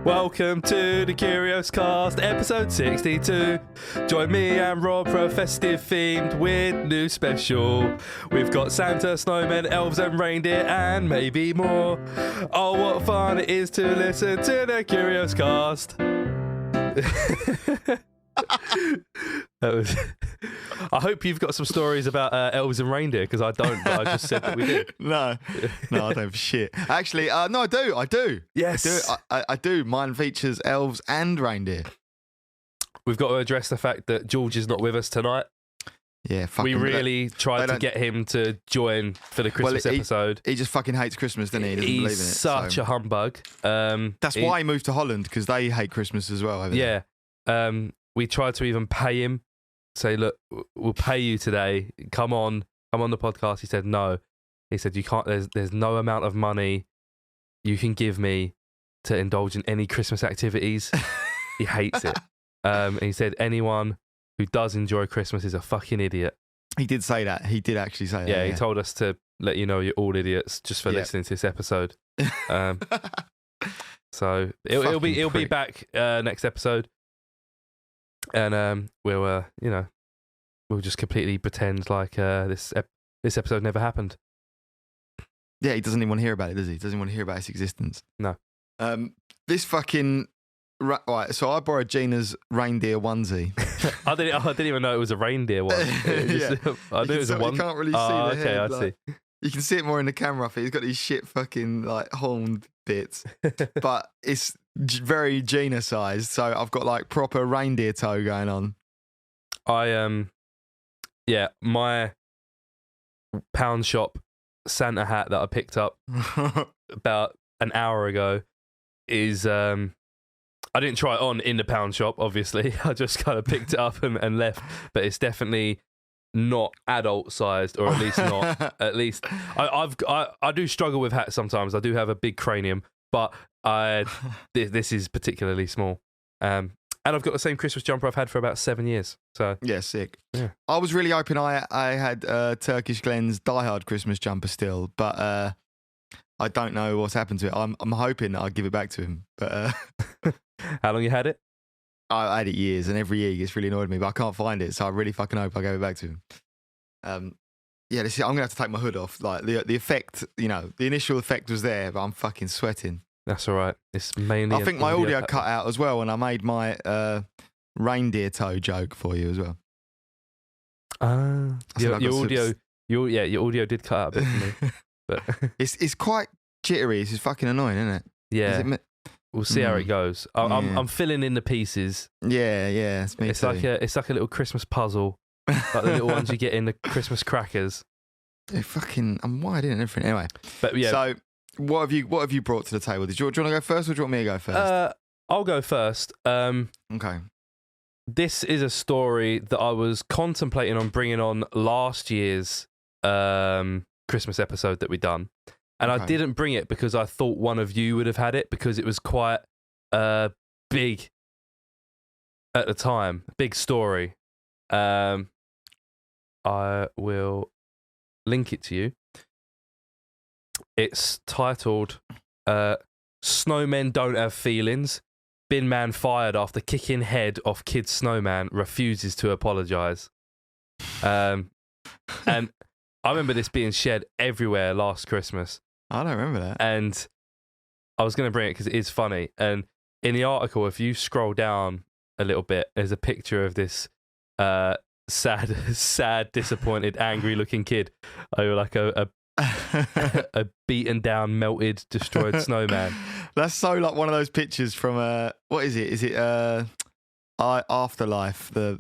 Welcome to the Curious Cast, episode 62. Join me and Rob for a festive themed weird new special. We've got Santa, snowmen, elves and reindeer and maybe more. Oh, what fun it is to listen to the Curious Cast. That was. I hope you've got some stories about elves and reindeer, because I don't, but I just said that we did. No, I don't have shit. Actually, no, I do. Yes. I do. Mine features elves and reindeer. We've got to address the fact that George is not with us tonight. Yeah, we really tried to get him to join for the Christmas episode. He just fucking hates Christmas, doesn't he? He doesn't believe in it. He's such a humbug. That's why he moved to Holland, because they hate Christmas as well. Yeah. We tried to even pay him, say, look, we'll pay you today. Come on the podcast. He said no. He said, you can't. There's no amount of money you can give me to indulge in any Christmas activities. He hates it. And he said anyone who does enjoy Christmas is a fucking idiot. He did say that. He did actually say that. Yeah, he told us to let you know you're all idiots just for listening to this episode. So it'll be back next episode. And we'll just completely pretend like this episode never happened. Yeah, he doesn't even want to hear about it, does he? Doesn't want to hear about its existence. No. This fucking right. So I borrowed Gina's reindeer onesie. I didn't even know it was a reindeer one. I knew it was a one. You can't really see the head. I see. You can see it more in the camera. I think he's got these shit fucking like horned bits, but it's very Gina sized. So I've got like proper reindeer toe going on. My pound shop Santa hat that I picked up about an hour ago is I didn't try it on in the pound shop, obviously. I just kind of picked it up and left, but it's definitely not adult sized, or at least not. At least I do struggle with hats sometimes. I do have a big cranium, but this is particularly small. And I've got the same Christmas jumper I've had for about 7 years. So yeah, sick. Yeah. I was really hoping I had Turkish Glen's Die Hard Christmas jumper still, but I don't know what's happened to it. I'm hoping that I'll give it back to him. But how long you had it? I had it years, and every year he gets really annoyed with me, but I can't find it, so I really fucking hope I gave it back to him. I'm gonna have to take my hood off. Like the effect, the initial effect was there, but I'm fucking sweating. That's all right. It's mainly. I think my audio cut out as well, and I made my reindeer toe joke for you as well. Your audio did cut out a bit for me, but it's quite jittery. It's just fucking annoying, isn't it? Yeah. We'll see how it goes. I'm filling in the pieces. Yeah, it's me too. It's like a little Christmas puzzle, like the little ones you get in the Christmas crackers. They're fucking. I'm wired in and everything. Anyway, but yeah. So what have you brought to the table? Do you want to go first, or do you want me to go first? I'll go first. Okay. This is a story that I was contemplating on bringing on last year's Christmas episode that we done. And I didn't bring it because I thought one of you would have had it, because it was quite big at the time. Big story. I will link it to you. It's titled Snowmen Don't Have Feelings. Bin man fired after kicking head off kid snowman refuses to apologise. And I remember this being shared everywhere last Christmas. I don't remember that. And I was going to bring it because it is funny. And in the article, if you scroll down a little bit, there's a picture of this sad, disappointed, angry-looking kid over like a beaten down, melted, destroyed snowman. That's so like one of those pictures from what is it? Is it Afterlife, the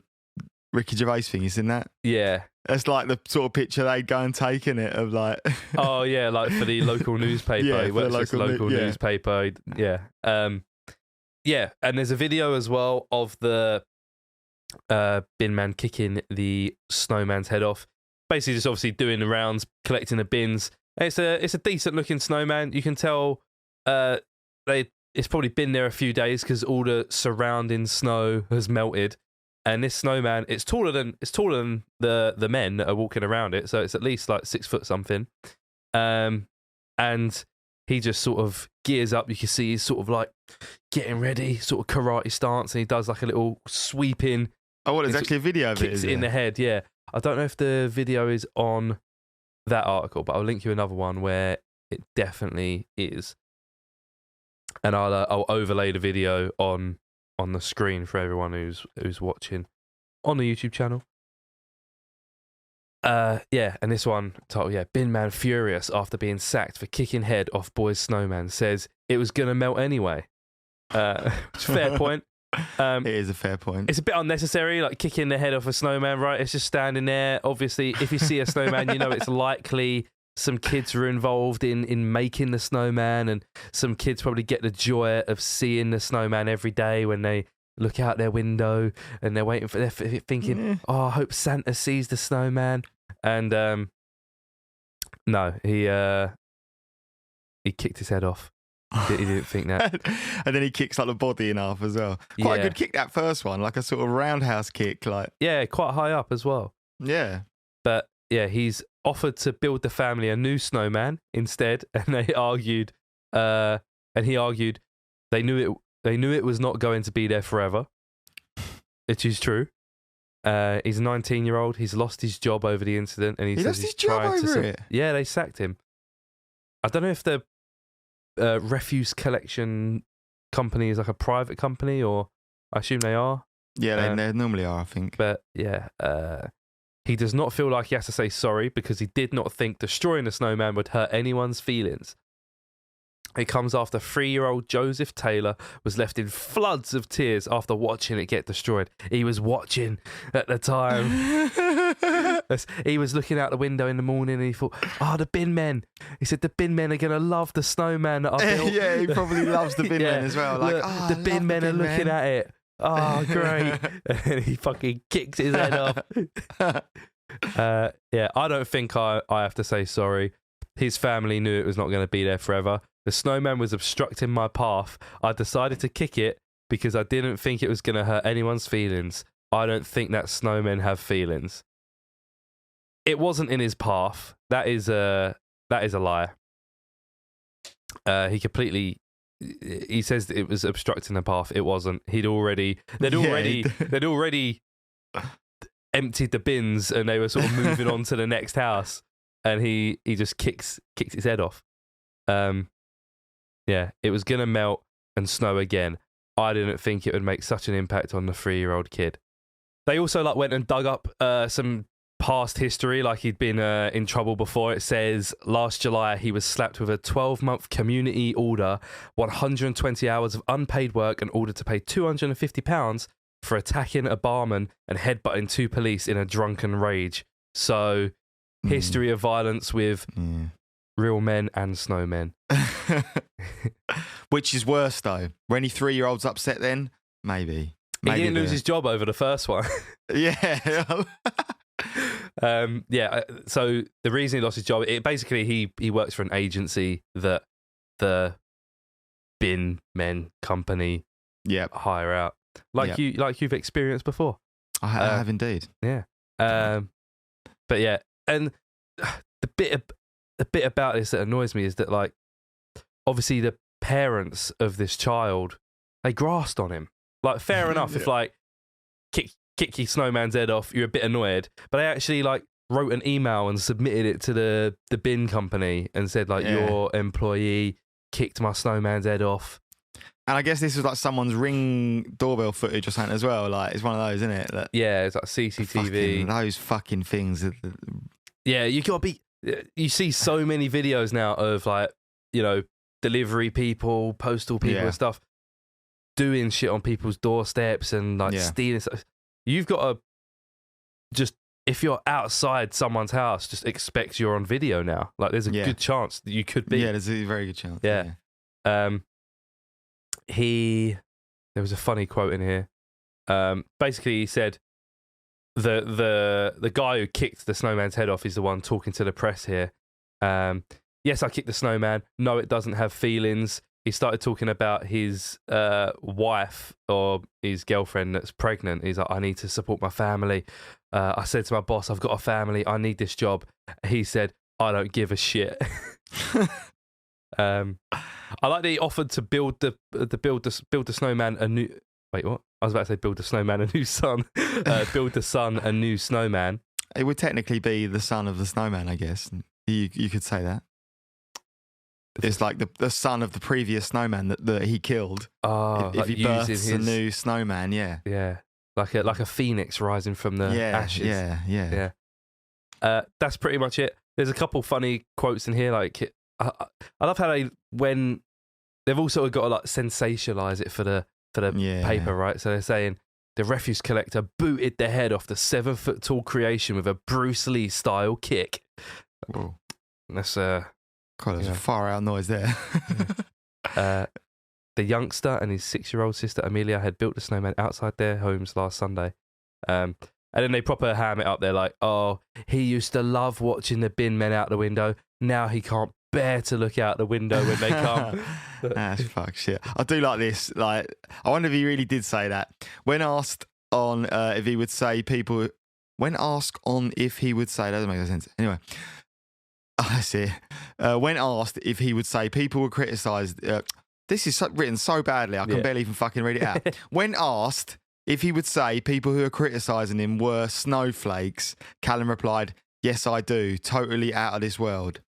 Ricky Gervais thing? You seen that? Yeah. That's like the sort of picture they'd go and take in it of like. Oh yeah, like for the local newspaper. Yeah, he works for the local newspaper. Yeah. Yeah, and there's a video as well of the bin man kicking the snowman's head off. Basically, just obviously doing the rounds, collecting the bins. And it's a decent looking snowman. You can tell it's probably been there a few days because all the surrounding snow has melted. And this snowman, it's taller than the men that are walking around it, so it's at least like 6 foot something. And he just sort of gears up. You can see he's sort of like getting ready, sort of karate stance, and he does like a little sweeping. Oh, what? There's actually a video of it. Kicks it in the head. Yeah, I don't know if the video is on that article, but I'll link you another one where it definitely is, and I'll overlay the video on the screen for everyone who's watching on the YouTube channel. Yeah, and this one titled, Bin Man furious after being sacked for kicking head off boy's snowman, says it was gonna melt anyway. Fair point. It is a fair point. It's a bit unnecessary, like kicking the head off a snowman, right? It's just standing there. Obviously, if you see a snowman, you know it's likely some kids were involved in making the snowman, and some kids probably get the joy of seeing the snowman every day when they look out their window and they're waiting they're thinking, oh, I hope Santa sees the snowman. And no, he kicked his head off. He didn't think that. And then he kicks like the body in half as well. Quite a good kick, that first one, like a sort of roundhouse kick, like. Yeah, quite high up as well. Yeah. But yeah, he's offered to build the family a new snowman instead, and he argued they knew it was not going to be there forever, which is true. He's a 19-year-old. He's lost his job over the incident, and he says lost he's his job trying over to it. Yeah, they sacked him. I don't know if the refuse collection company is like a private company, or I assume they are. Yeah, they normally are, I think. But yeah, he does not feel like he has to say sorry because he did not think destroying the snowman would hurt anyone's feelings. It comes after 3-year-old Joseph Taylor was left in floods of tears after watching it get destroyed. He was watching at the time. He was looking out the window in the morning and he thought, the bin men. He said, the bin men are going to love the snowman that I built. Yeah, he probably loves the bin men as well. Like, look, the bin men are looking at it. Oh, great. And he fucking kicks his head off. I don't think I have to say sorry. His family knew it was not going to be there forever. The snowman was obstructing my path. I decided to kick it because I didn't think it was going to hurt anyone's feelings. I don't think that snowmen have feelings. It wasn't in his path. That is a lie. He says that it was obstructing the path. It wasn't. They'd already emptied the bins and they were sort of moving on to the next house, and he just kicks his head off. It was gonna melt and snow again. I didn't think it would make such an impact on the 3-year-old kid. They also went and dug up some past history, like he'd been in trouble before. It says last July he was slapped with a 12-month community order, 120 hours of unpaid work, and ordered to pay £250 for attacking a barman and headbutting 2 police in a drunken rage. So, history of violence with real men and snowmen. Which is worse, though? Were any 3-year-olds upset then? Maybe. He didn't lose his job over the first one. Yeah. So the reason he lost his job, he works for an agency that the bin men company hire out. You've experienced before. I have indeed. Yeah. But yeah, and the bit about this that annoys me is that, like, obviously the parents of this child, they grasped on him. Like, fair enough if like kick your snowman's head off, you're a bit annoyed, but they actually wrote an email and submitted it to the bin company and said your employee kicked my snowman's head off. And I guess this was like someone's Ring doorbell footage or something as well. Like, it's one of those, isn't it? It's like CCTV. Those fucking things. Yeah, you gotta be. You see so many videos now of delivery people, postal people and stuff doing shit on people's doorsteps and stealing stuff. You've got to just, if you're outside someone's house, just expect you're on video now. Like, there's a good chance that you could be. Yeah, there's a very good chance. Yeah. There was a funny quote in here. Basically, he said the guy who kicked the snowman's head off is the one talking to the press here. Yes, I kicked the snowman. No, it doesn't have feelings. He started talking about his wife or his girlfriend that's pregnant. He's like, I need to support my family. I said to my boss, I've got a family. I need this job. He said, I don't give a shit. I like that he offered to build the snowman a new. Wait, what? I was about to say build the snowman a new son. Build the son a new snowman. It would technically be the son of the snowman, I guess. You could say that. It's like the son of the previous snowman that he killed. Oh, if he births a new snowman, yeah. Yeah. Like a phoenix rising from the ashes. Yeah. That's pretty much it. There's a couple funny quotes in here. Like I love how when they've also got to like sensationalize it for the paper, right? So they're saying the refuse collector booted the head off the 7-foot tall creation with a Bruce Lee style kick. Whoa. That's God, there's a far out noise there. The youngster and his 6-year-old sister Amelia had built the snowman outside their homes last Sunday. And then they proper ham it up. They're like, oh, he used to love watching the bin men out the window. Now he can't bear to look out the window when they come. That's fuck shit. I do like this. Like, I wonder if he really did say that. When asked on if he would say people... When asked on if he would say... That doesn't make no sense. Anyway. I see. When asked if he would say people were criticised... this is written so badly, I can barely even fucking read it out. When asked if he would say people who are criticising him were snowflakes, Callum replied, yes, I do. Totally out of this world.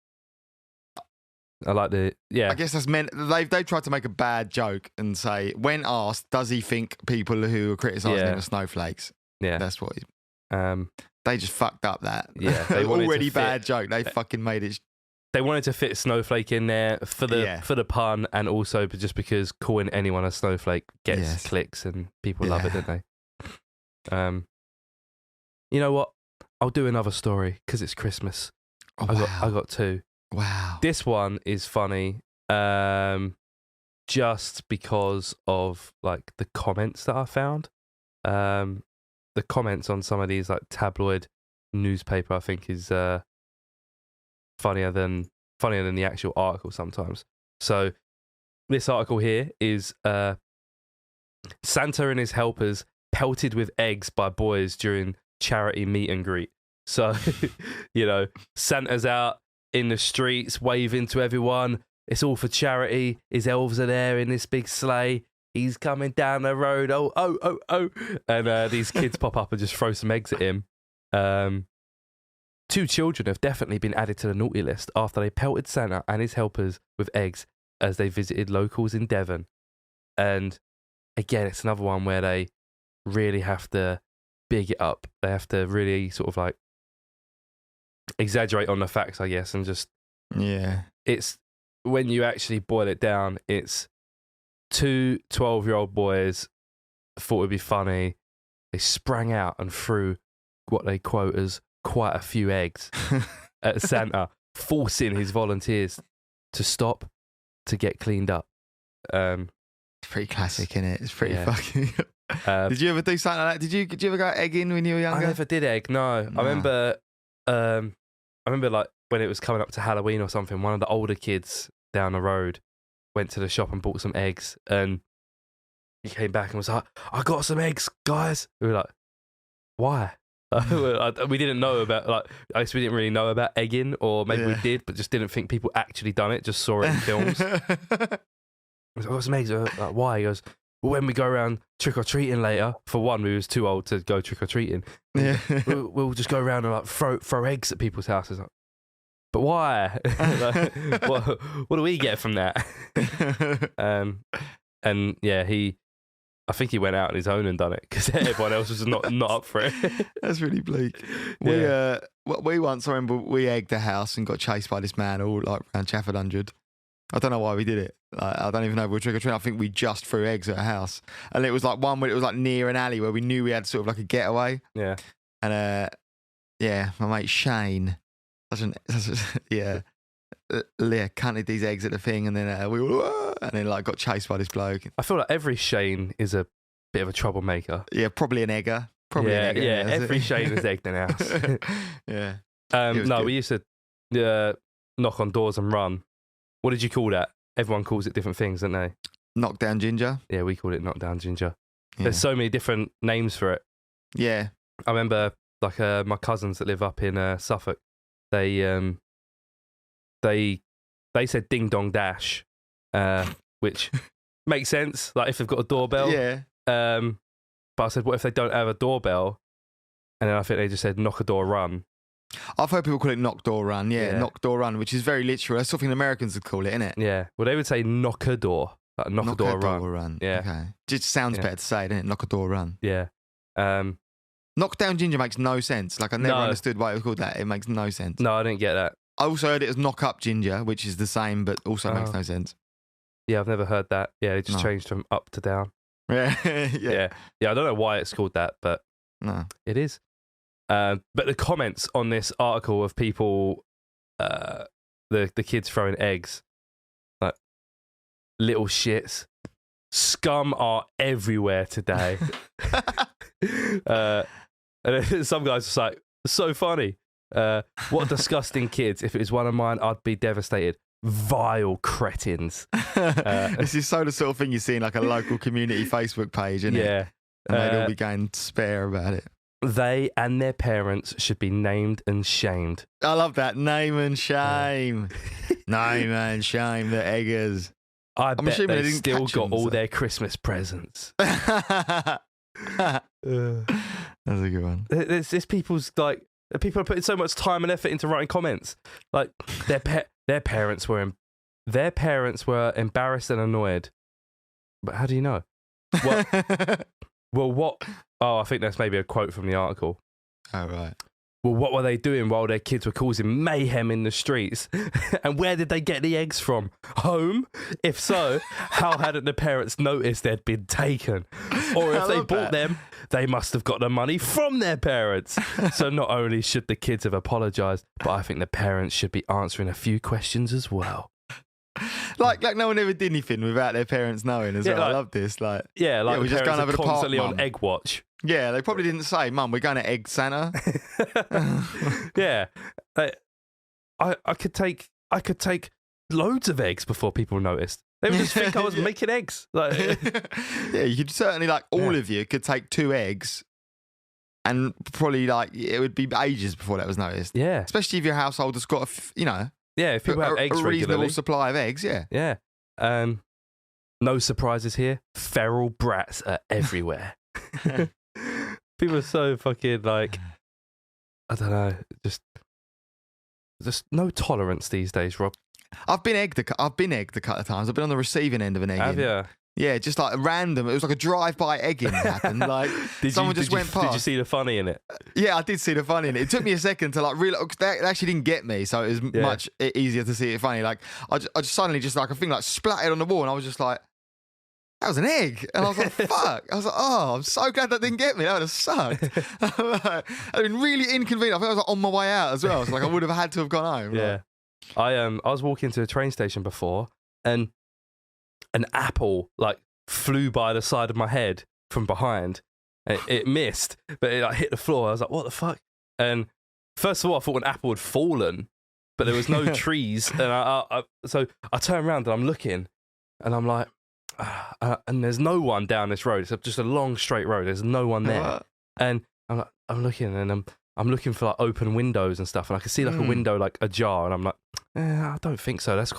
I like the... Yeah. I guess that's meant... They've tried to make a bad joke and say, when asked, does he think people who are criticising him are snowflakes? Yeah. That's what he... They just fucked up that. Yeah. They already bad joke. They fucking made it... They wanted to fit snowflake in there for the pun, and also just because calling anyone a snowflake gets clicks and people love it, don't they? You know what? I'll do another story because it's Christmas. Oh, I got two. Wow. This one is funny, just because of like the comments that I found. The comments on some of these like tabloid newspaper, I think, is funnier than the actual article sometimes. So this article here is Santa and his helpers pelted with eggs by boys during charity meet and greet. So, you know, Santa's out in the streets waving to everyone. It's all for charity. His elves are there in this big sleigh. He's coming down the road. Oh. And these kids pop up and just throw some eggs at him. 2 children have definitely been added to the naughty list after they pelted Santa and his helpers with eggs as they visited locals in Devon. And again, it's another one where they really have to big it up. They have to really sort of like exaggerate on the facts, I guess, and just... Yeah. It's, when you actually boil it down, it's 2 12-year-old boys thought it would be funny. They sprang out and threw what they quote as quite a few eggs at Santa, forcing his volunteers to stop to get cleaned up. It's pretty classic, isn't it? It's pretty fucking... did you ever do something like that? Did you ever go egging when you were younger? I never did egg, no. I remember like when it was coming up to Halloween or something, one of the older kids down the road went to the shop and bought some eggs, and he came back and was like, I got some eggs, guys. We were like, why? We didn't know about, like, I guess we didn't really know about egging, or maybe we did, but just didn't think people actually done it, just saw it in films. I was like, I got some eggs. Like, why? He goes, well, when we go around trick-or-treating later, for one, we was too old to go trick-or-treating. Yeah. We'll just go around and like throw eggs at people's houses. Like, but why? Like, what do we get from that? And yeah, I think he went out on his own and done it because everyone else was not up for it. That's really bleak. Yeah. We once, I remember, we egged a house and got chased by this man all like around Chafford 100. I don't know why we did it. Like, I don't even know if we were trick-or-treating. I think we just threw eggs at a house. And it was like one where it was like near an alley where we knew we had sort of like a getaway. Yeah. And my mate Shane, cunted these eggs at the thing, and then we were, and then like got chased by this bloke. I feel like every Shane is a bit of a troublemaker. Yeah, probably an egger. Yeah, every Shane has egged an house. Yeah. We used to knock on doors and run. What did you call that? Everyone calls it different things, don't they? Knockdown ginger. Yeah, we called it knockdown ginger. Yeah. There's so many different names for it. Yeah. I remember like my cousins that live up in Suffolk. They they said Ding Dong Dash, which makes sense. Like if they've got a doorbell. Yeah. But I said, what if they don't have a doorbell? And then I think they just said knock a door run. I've heard people call it knock door run. Yeah, knock door run, which is very literal. That's something Americans would call it, isn't it? Yeah. Well, they would say knock a door. Like knock a door run. Yeah. Okay. Just sounds better to say, doesn't it? Knock a door run. Yeah. Knock down ginger makes no sense. Like I never understood why it was called that. It makes no sense. No, I didn't get that. I also heard it as knock up ginger, which is the same, but also makes no sense. Yeah, I've never heard that. Yeah, it just changed from up to down. Yeah. Yeah. I don't know why it's called that, but it is. But the comments on this article of people, the kids throwing eggs, like little shits, scum are everywhere today. And then some guys was like, so funny. What disgusting kids. If it was one of mine, I'd be devastated. Vile cretins. This is so the sort of thing you see in like a local community Facebook page, isn't it? And they'd all be going spare about it. They and their parents should be named and shamed. I love that. Name and shame. Name and shame, the eggers. I'm bet they still got all their Christmas presents. That's a good one. There's people's like, people are putting so much time and effort into writing comments. Like their parents were embarrassed and annoyed. But how do you know? Well, what? Oh, I think that's maybe a quote from the article. Oh, right. Well, what were they doing while their kids were causing mayhem in the streets? And where did they get the eggs from? Home? If so, how hadn't the parents noticed they'd been taken? Or if they bought them, they must have got the money from their parents. So not only should the kids have apologised, but I think the parents should be answering a few questions as well. Like no one ever did anything without their parents knowing as well. Like, I love this. Like we're just going over the park, constantly on egg watch. Yeah, they probably didn't say, Mum, we're going to egg Santa. Yeah. I could take loads of eggs before people noticed. They would just think I was making eggs. Like, yeah, you could certainly, like, all of you could take 2 eggs and probably, like, it would be ages before that was noticed. Yeah. Especially if your household has got, yeah, if people have eggs a reasonable regularly. supply of eggs, yeah. Yeah. No surprises here. Feral brats are everywhere. People are so fucking like, I don't know, just no tolerance these days, Rob. I've been egged a couple of times. I've been on the receiving end of an egging. Have you? Yeah, just like random. It was like a drive-by egging happened. Like someone just went past. Did you see the funny in it? Yeah, I did see the funny in it. It took me a second to like realize they actually didn't get me, so it was much easier to see it funny. Like I just suddenly just like a thing like splattered on the wall, and I was just like, that was an egg. And I was like, fuck. I was like, oh, I'm so glad that didn't get me. That would have sucked. I'd been really inconvenient. I think I was like, on my way out as well. So like I would have had to have gone home. Yeah. Like. I was walking to a train station before and an apple like flew by the side of my head from behind. It missed, but it like hit the floor. I was like, what the fuck? And first of all, I thought an apple had fallen, but there was no trees. And so I turn around and I'm looking and I'm like, and there's no one down this road. It's just a long straight road. There's no one there. And I'm looking and I'm looking for like open windows and stuff. And I can see like a window like ajar. And I'm like, I don't think so. That's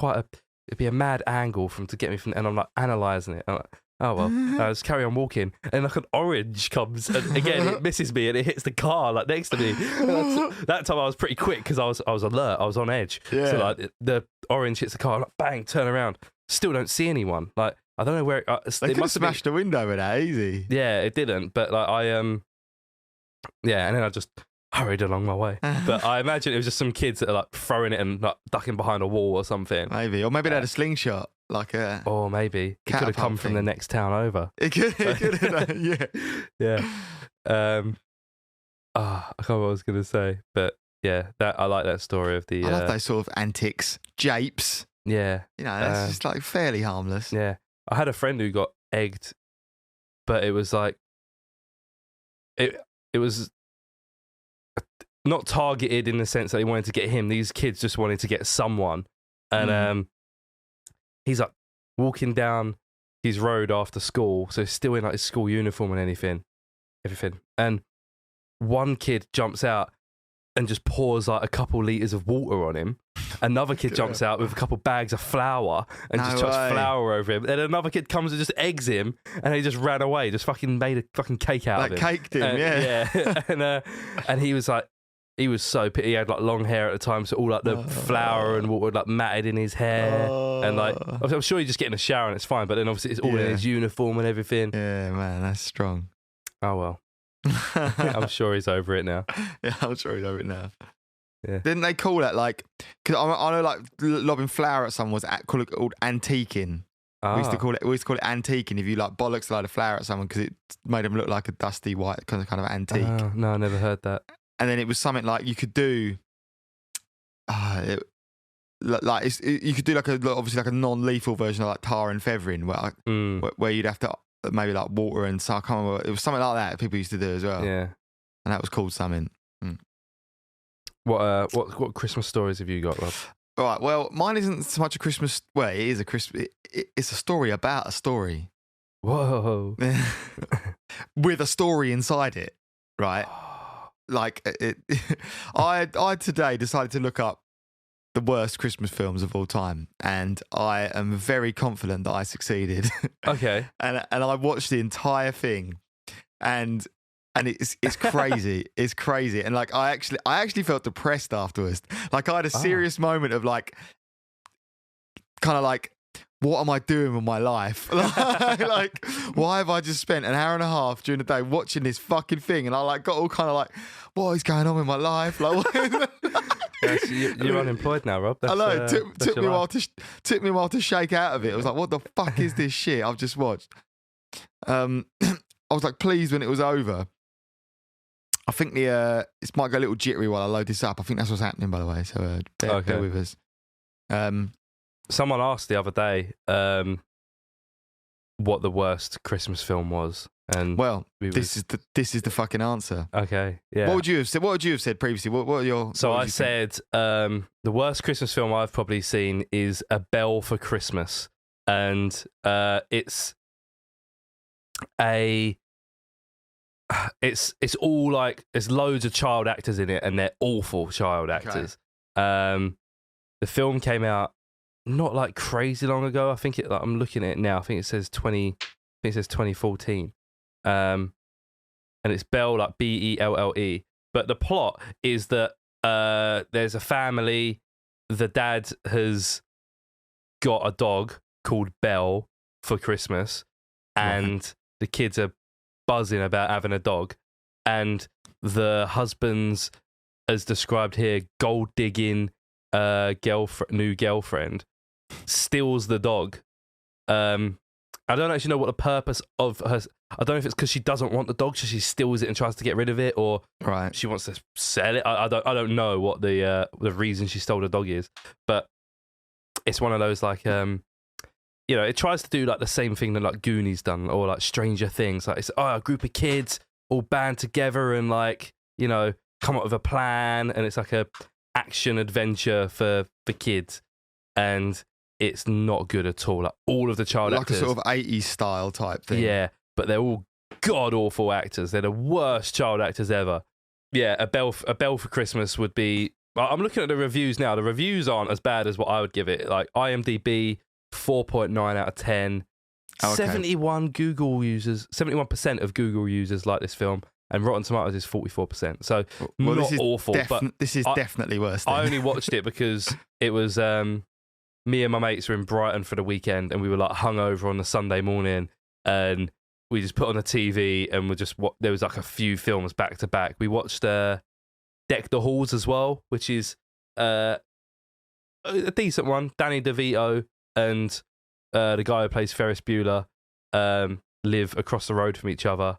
it'd be a mad angle to get me from. And I'm like analysing it. I'm like, oh well. And I just carry on walking. And like an orange comes and again it misses me and it hits the car like next to me. That time I was pretty quick because I was alert. I was on edge. Yeah. So like the orange hits the car. I'm like, bang, turn around. Still don't see anyone. Like. I don't know where they could have smashed the window with that easy. Yeah, it didn't. But like and then I just hurried along my way. But I imagine it was just some kids that are like throwing it and like ducking behind a wall or something. Maybe, or maybe they had a slingshot, like a. Or maybe it could have come from the next town over. It could have, yeah, yeah. I can't remember what I was gonna say, but yeah, I like that story of the. I love those sort of antics, japes. Yeah, that's just like fairly harmless. Yeah. I had a friend who got egged, but it was like it was not targeted in the sense that they wanted to get him. These kids just wanted to get someone, and he's like walking down his road after school, so he's still in like his school uniform and everything. And one kid jumps out and just pours like a couple litres of water on him. Another kid jumps out with a couple bags of flour and No just chucks way. flour over him. Then another kid comes and just eggs him, and he just ran away. Just fucking made a fucking cake out Like of him. caked him, yeah. and he was like, he was so pity. He had like long hair at the time, so all like the flour and water like matted in his hair. And like, I'm sure you just get in a shower and it's fine, but then obviously it's all in his uniform and everything. Yeah, man, that's strong. Oh well, I'm sure he's over it now. Yeah, I'm sure he's over it now. Yeah. Didn't they call that like? Because I know like lobbing flour at someone was called antiquing. Ah. We used to call it antiquing if you like bollocks a load of flour at someone because it made them look like a dusty white kind of antique. No, I never heard that. And then it was something like you could do. You could do like obviously like a non-lethal version of like tar and feathering where you'd have to maybe like water and so I can't remember. It was something like that people used to do as well. Yeah. And that was called something. What Christmas stories have you got, Rob? All right. Well, mine isn't so much a Christmas. Well, it is a Christmas. It's a story about a story. Whoa. With a story inside it, right? Like I today decided to look up the worst Christmas films of all time, and I am very confident that I succeeded. Okay. and I watched the entire thing, and it's crazy. It's crazy, and like I actually felt depressed afterwards. Like I had a serious moment of like, kind of like, what am I doing with my life? Like, why have I just spent an hour and a half during the day watching this fucking thing? And I like got all kind of like, what is going on with my life? Like, Yes, you're unemployed now, Rob. I know. It took me a while life. took me a while to shake out of it. I was like, what the fuck is this shit I've just watched? I was like pleased when it was over. I think it might go a little jittery while I load this up. I think that's what's happening, by the way. So bear with us. Someone asked the other day what the worst Christmas film was, and this is the fucking answer. Okay, yeah. What would you have said? What would you have said previously? What are your? So I said the worst Christmas film I've probably seen is A Bell for Christmas, and it's all like there's loads of child actors in it, and they're awful child actors. Okay. The film came out not like crazy long ago. I think I'm looking at it now. I think it says 2014. And it's Bell, like Belle. But the plot is that there's a family. The dad has got a dog called Belle for Christmas, and the kids are buzzing about having a dog. And the husband's, as described here, gold digging new girlfriend steals the dog. I don't actually know what the purpose of her. I don't know if it's because she doesn't want the dog, so she steals it and tries to get rid of it, or she wants to sell it. I don't know what the reason she stole the dog is, but it's one of those like it tries to do like the same thing that like Goonies done or like Stranger Things. Like it's a group of kids all band together and like come up with a plan, and it's like a action adventure for kids, and it's not good at all. Like all of the child actors, like a sort of 80s style type thing. Yeah, but they're all god awful actors. They're the worst child actors ever. Yeah, a bell for Christmas would be. I'm looking at the reviews now. The reviews aren't as bad as what I would give it. Like IMDb 4.9 out of 10. 71% of Google users like this film, and Rotten Tomatoes is 44%. So not this is awful, but this is definitely worse. I only watched it because it was me and my mates were in Brighton for the weekend, and we were like hungover on the Sunday morning, and we just put on the TV and there was like a few films back to back. We watched Deck the Halls as well, which is a decent one. Danny DeVito and the guy who plays Ferris Bueller live across the road from each other,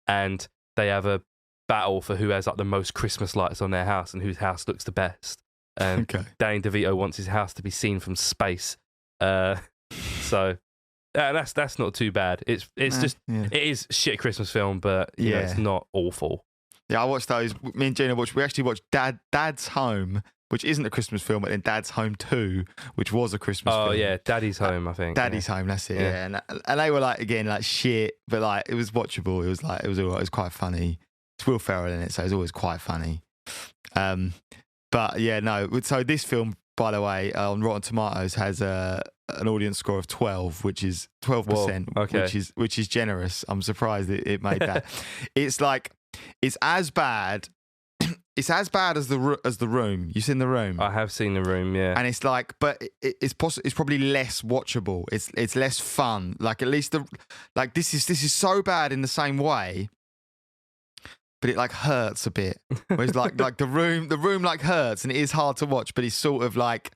and they have a battle for who has like the most Christmas lights on their house and whose house looks the best. And Danny DeVito wants his house to be seen from space. So that's not too bad. It is shit Christmas film, but you know, it's not awful. Yeah, I watched those. Me and Gina we actually watched Dad's Home, which isn't a Christmas film, but then Dad's Home 2, which was a Christmas film. Oh yeah, Daddy's Home, I think. Daddy's Home, that's it. Yeah. And they were like, again, like shit, but like it was watchable. It was all right. It was quite funny. It's Will Ferrell in it, so it's always quite funny. But yeah, no. So this film by the way, on Rotten Tomatoes has an audience score of 12, which is 12%, Whoa, okay. which is generous. I'm surprised it made that. It's like it's as bad. It's as bad as the Room. You've seen The Room. I have seen The Room, yeah. And it's like, but it's probably less watchable. It's less fun. Like at least this is so bad in the same way, but it like hurts a bit. Whereas like the room like hurts and it is hard to watch, but it's sort of like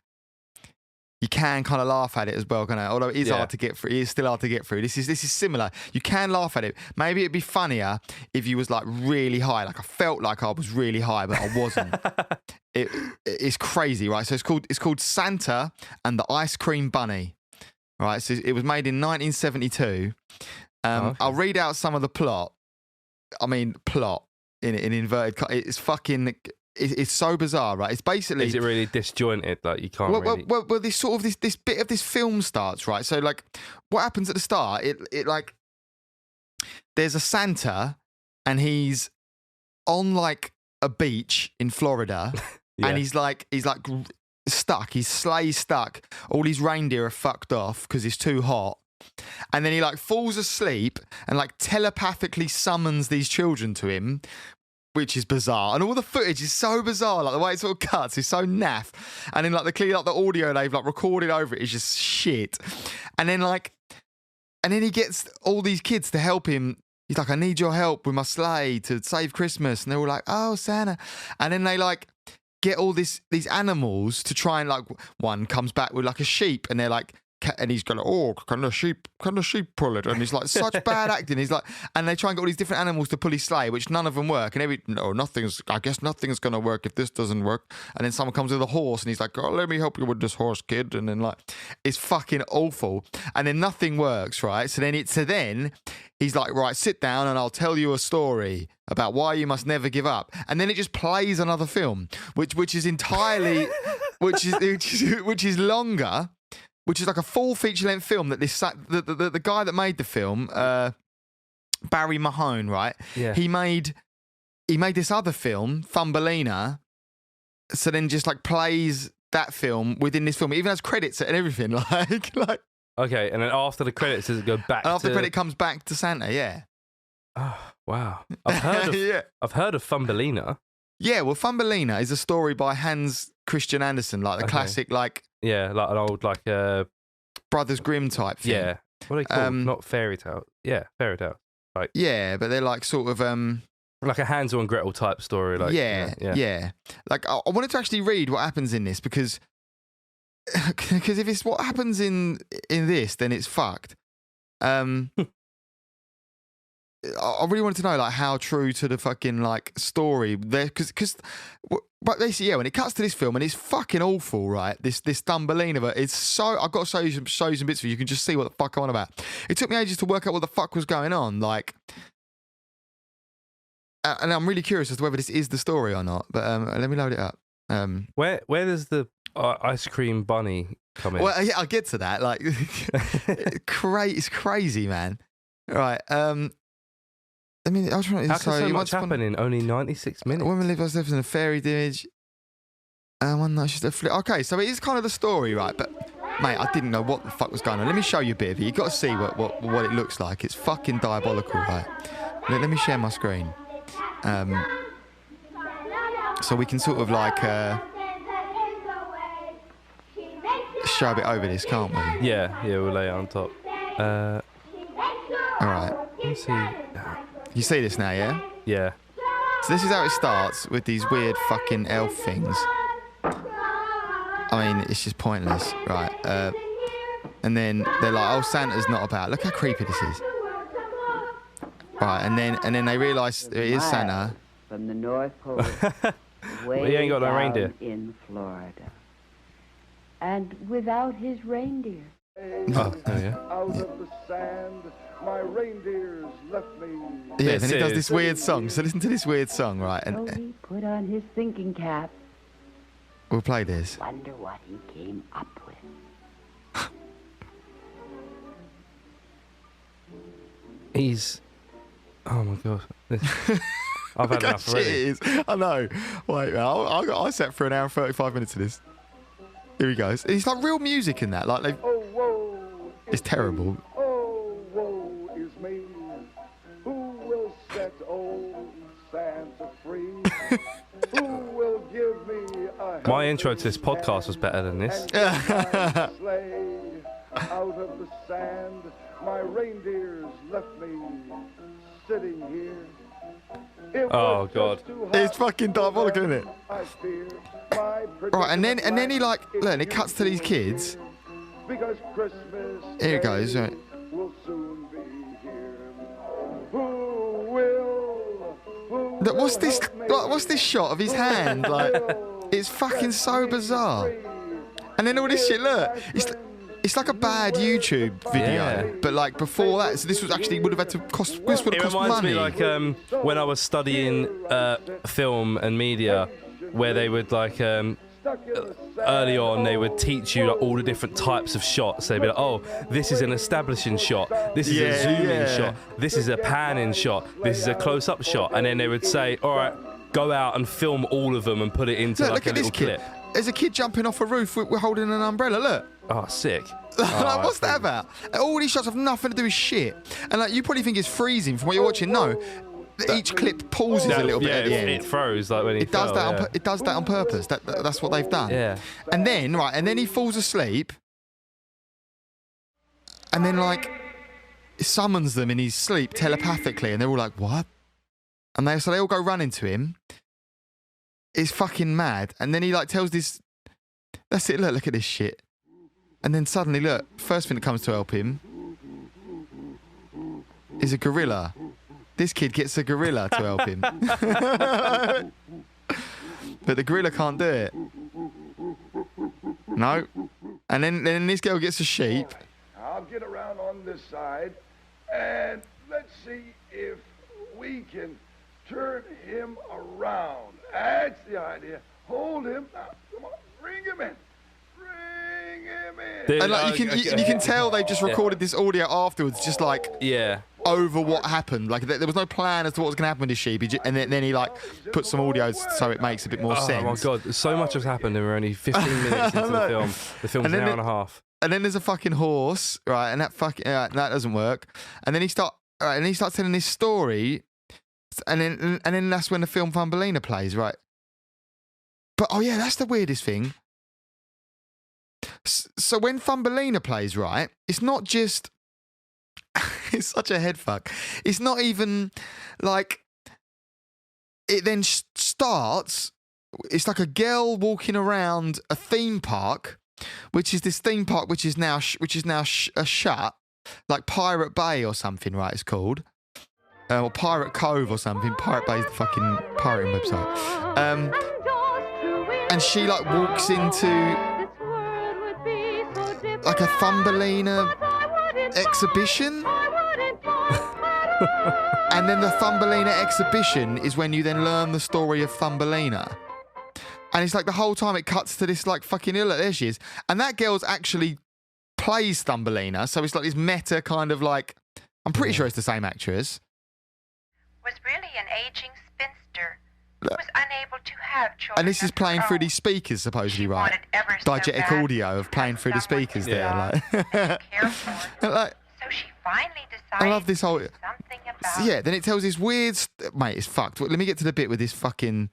you can kind of laugh at it as well, kind of. Although it is hard to get through, it is still hard to get through. This is similar. You can laugh at it. Maybe it'd be funnier if you was like really high. Like I felt like I was really high, but I wasn't. It's crazy, right? So it's called Santa and the Ice Cream Bunny, right? So it was made in 1972. Okay. I'll read out some of the plot. I mean, plot in inverted. It's fucking. It's so bizarre, right? It's basically. Is it really disjointed? Like you can't. Well, this sort of this bit of this film starts, right? So like, what happens at the start? It like, there's a Santa, and he's on like a beach in Florida, and he's like stuck. He's sleigh stuck. All his reindeer are fucked off because it's too hot. And then he like falls asleep and like telepathically summons these children to him, which is bizarre. And all the footage is so bizarre, like the way it sort of cuts is so naff. And then like the audio they've like recorded over it is just shit. And then he gets all these kids to help him. He's like, I need your help with my sleigh to save Christmas. And they're all like, oh, Santa. And then they like get all these animals to try and like, one comes back with like a sheep and they're like, and he's going, oh, can the sheep pull it? And he's like, such bad acting. He's like, and they try and get all these different animals to pull his sleigh, which none of them work. And I guess nothing's going to work if this doesn't work. And then someone comes with a horse and he's like, oh, let me help you with this horse, kid. And then like, it's fucking awful. And then nothing works, right? So then he's like, right, sit down and I'll tell you a story about why you must never give up. And then it just plays another film, which is entirely, which is longer. Which is like a full feature-length film that the guy that made the film, Barry Mahone, right? Yeah. He made this other film, Thumbelina, so then just like plays that film within this film. It even has credits and everything, like. Okay, and then after the credits, does it go back? After the credit comes back to Santa, yeah. Oh wow! I've heard of Thumbelina. Yeah, well, Thumbelina is a story by Hans Christian Andersen, like the classic, like. Yeah, like an old, like Brothers Grimm type thing. Yeah. What do they call them? Not fairy tale. Yeah, fairy tale. Like, yeah, but they're like sort of like a Hansel and Gretel type story. Like, yeah. Like I wanted to actually read what happens in this because if it's what happens in this, then it's fucked. I really wanted to know like how true to the fucking like story there because but basically when it cuts to this film and it's fucking awful, right? This Thumbelina, but it's so I've got to show you some bits for you can just see what the fuck I'm on about. It took me ages to work out what the fuck was going on, like, and I'm really curious as to whether this is the story or not. But let me load it up. Where does the ice cream bunny come in? Well, yeah, I'll get to that. Like, it's crazy, man. Right. I mean, I was trying to. How can so much happen in only 96 minutes? A woman lives in a fairy image. One night she's a flip. Okay, so it is kind of the story, right? But mate, I didn't know what the fuck was going on. Let me show you a bit of it. You got to see what it looks like. It's fucking diabolical, right? Let me share my screen, so we can sort of like show a bit over this, can't we? Yeah, we'll lay it on top. All right. Let's see. You see this now, yeah? Yeah. So this is how it starts with these weird fucking elf things. I mean, it's just pointless, right? And then they're like, "Oh, Santa's not about." Look how creepy this is. Right, and then they realise it is Santa. From the North Pole, well, he ain't got no reindeer in Florida, and without his reindeer. Oh, yeah. Out of the sand, my reindeers left me. Yeah, then he does this weird song. So listen to this weird song, right? So he put on his thinking cap. We'll play this. Wonder what he came up with. He's. Oh my god. I've had enough already. I know. Wait, I sat for an hour and 35 minutes of this. Here he goes. It's like real music in that. Like they, Oh, woe it's terrible. Oh, woe is me. Who will set old Santa free? Who will give me a My intro to this podcast was better than this. and sleigh out of the sand? My reindeers left me sitting here. It Oh, was God. just too hot It's fucking diabolical, isn't it? I fear my Right, and then he like, predicament look, and it cuts to these kids. because Christmas Here it goes, Day right. will soon be here. Who will Look, what's this? help me? Like, what's this shot of his hand? Like, it's fucking so bizarre. And then all this shit. Look, it's like a bad YouTube video, Yeah. but like before that, so this was actually would have had to cost. This would It have cost reminds money. me like when I was studying film and media, where they would like early on they would teach you like, all the different types of shots. They'd be like, oh, this is an establishing shot, this is a zoom in shot, this is a pan in shot, this is a close up shot, and then they would say, all right, go out and film all of them and put it into Look, like look a at this little kid. clip. There's a kid jumping off a roof. We're holding an umbrella. Look. Oh, sick. Like, what's that about? And all these shots have nothing to do with shit. And like you probably think it's freezing from what you're watching. No, each clip pauses a little bit at the end. It froze like when he It does fell, that. yeah. It does that on purpose. That's what they've done. Yeah. And then and then he falls asleep. And then like summons them in his sleep telepathically, and they're all like, "What?" And they all go running to him. It's fucking mad. And then he like tells this. That's it. Look at this shit. And then suddenly, look, first thing that comes to help him is a gorilla. This kid gets a gorilla to help him. But the gorilla can't do it. No. And then this girl gets a sheep. I'll get around on this side and let's see if we can turn him around. That's the idea. Hold him. Now, come on, bring him in. Bring him in. And like you can tell they've just recorded this audio afterwards, just like Yeah. over what happened. Like there was no plan as to what was going to happen with this sheep. And then he like put some audio so it makes a bit more Oh sense. my god, so much has happened and we're only 15 minutes into the film. The film's And an then hour and a half. And then there's a fucking horse, right? And that doesn't work. And then he starts telling this story, and then that's when the film Thumbelina plays, right? But oh yeah, that's the weirdest thing. So when Thumbelina plays, right, it's not just. It's such a head fuck. It's not even like. It then starts. It's like a girl walking around a theme park. Which is this theme park, which is now shut, like Pirate Bay or something, right? It's called, or Pirate Cove or something. Pirate Bay is the fucking pirating website. And she like walks into like a Thumbelina exhibition, and then the Thumbelina exhibition is when you then learn the story of Thumbelina. And it's like the whole time it cuts to this like fucking look, there she is. And that girl's actually plays Thumbelina. So it's like this meta kind of like, I'm pretty sure it's the same actress. Was really an aging spinster who was unable to have children. And this is of her playing through own. these speakers, supposedly, She right? wanted ever so Diegetic bad audio of playing through the someone speakers to there. love Like, and care for. like, So she finally decided I love this whole. to do something about Yeah, then it tells this weird. Mate, it's fucked. Let me get to the bit with this fucking.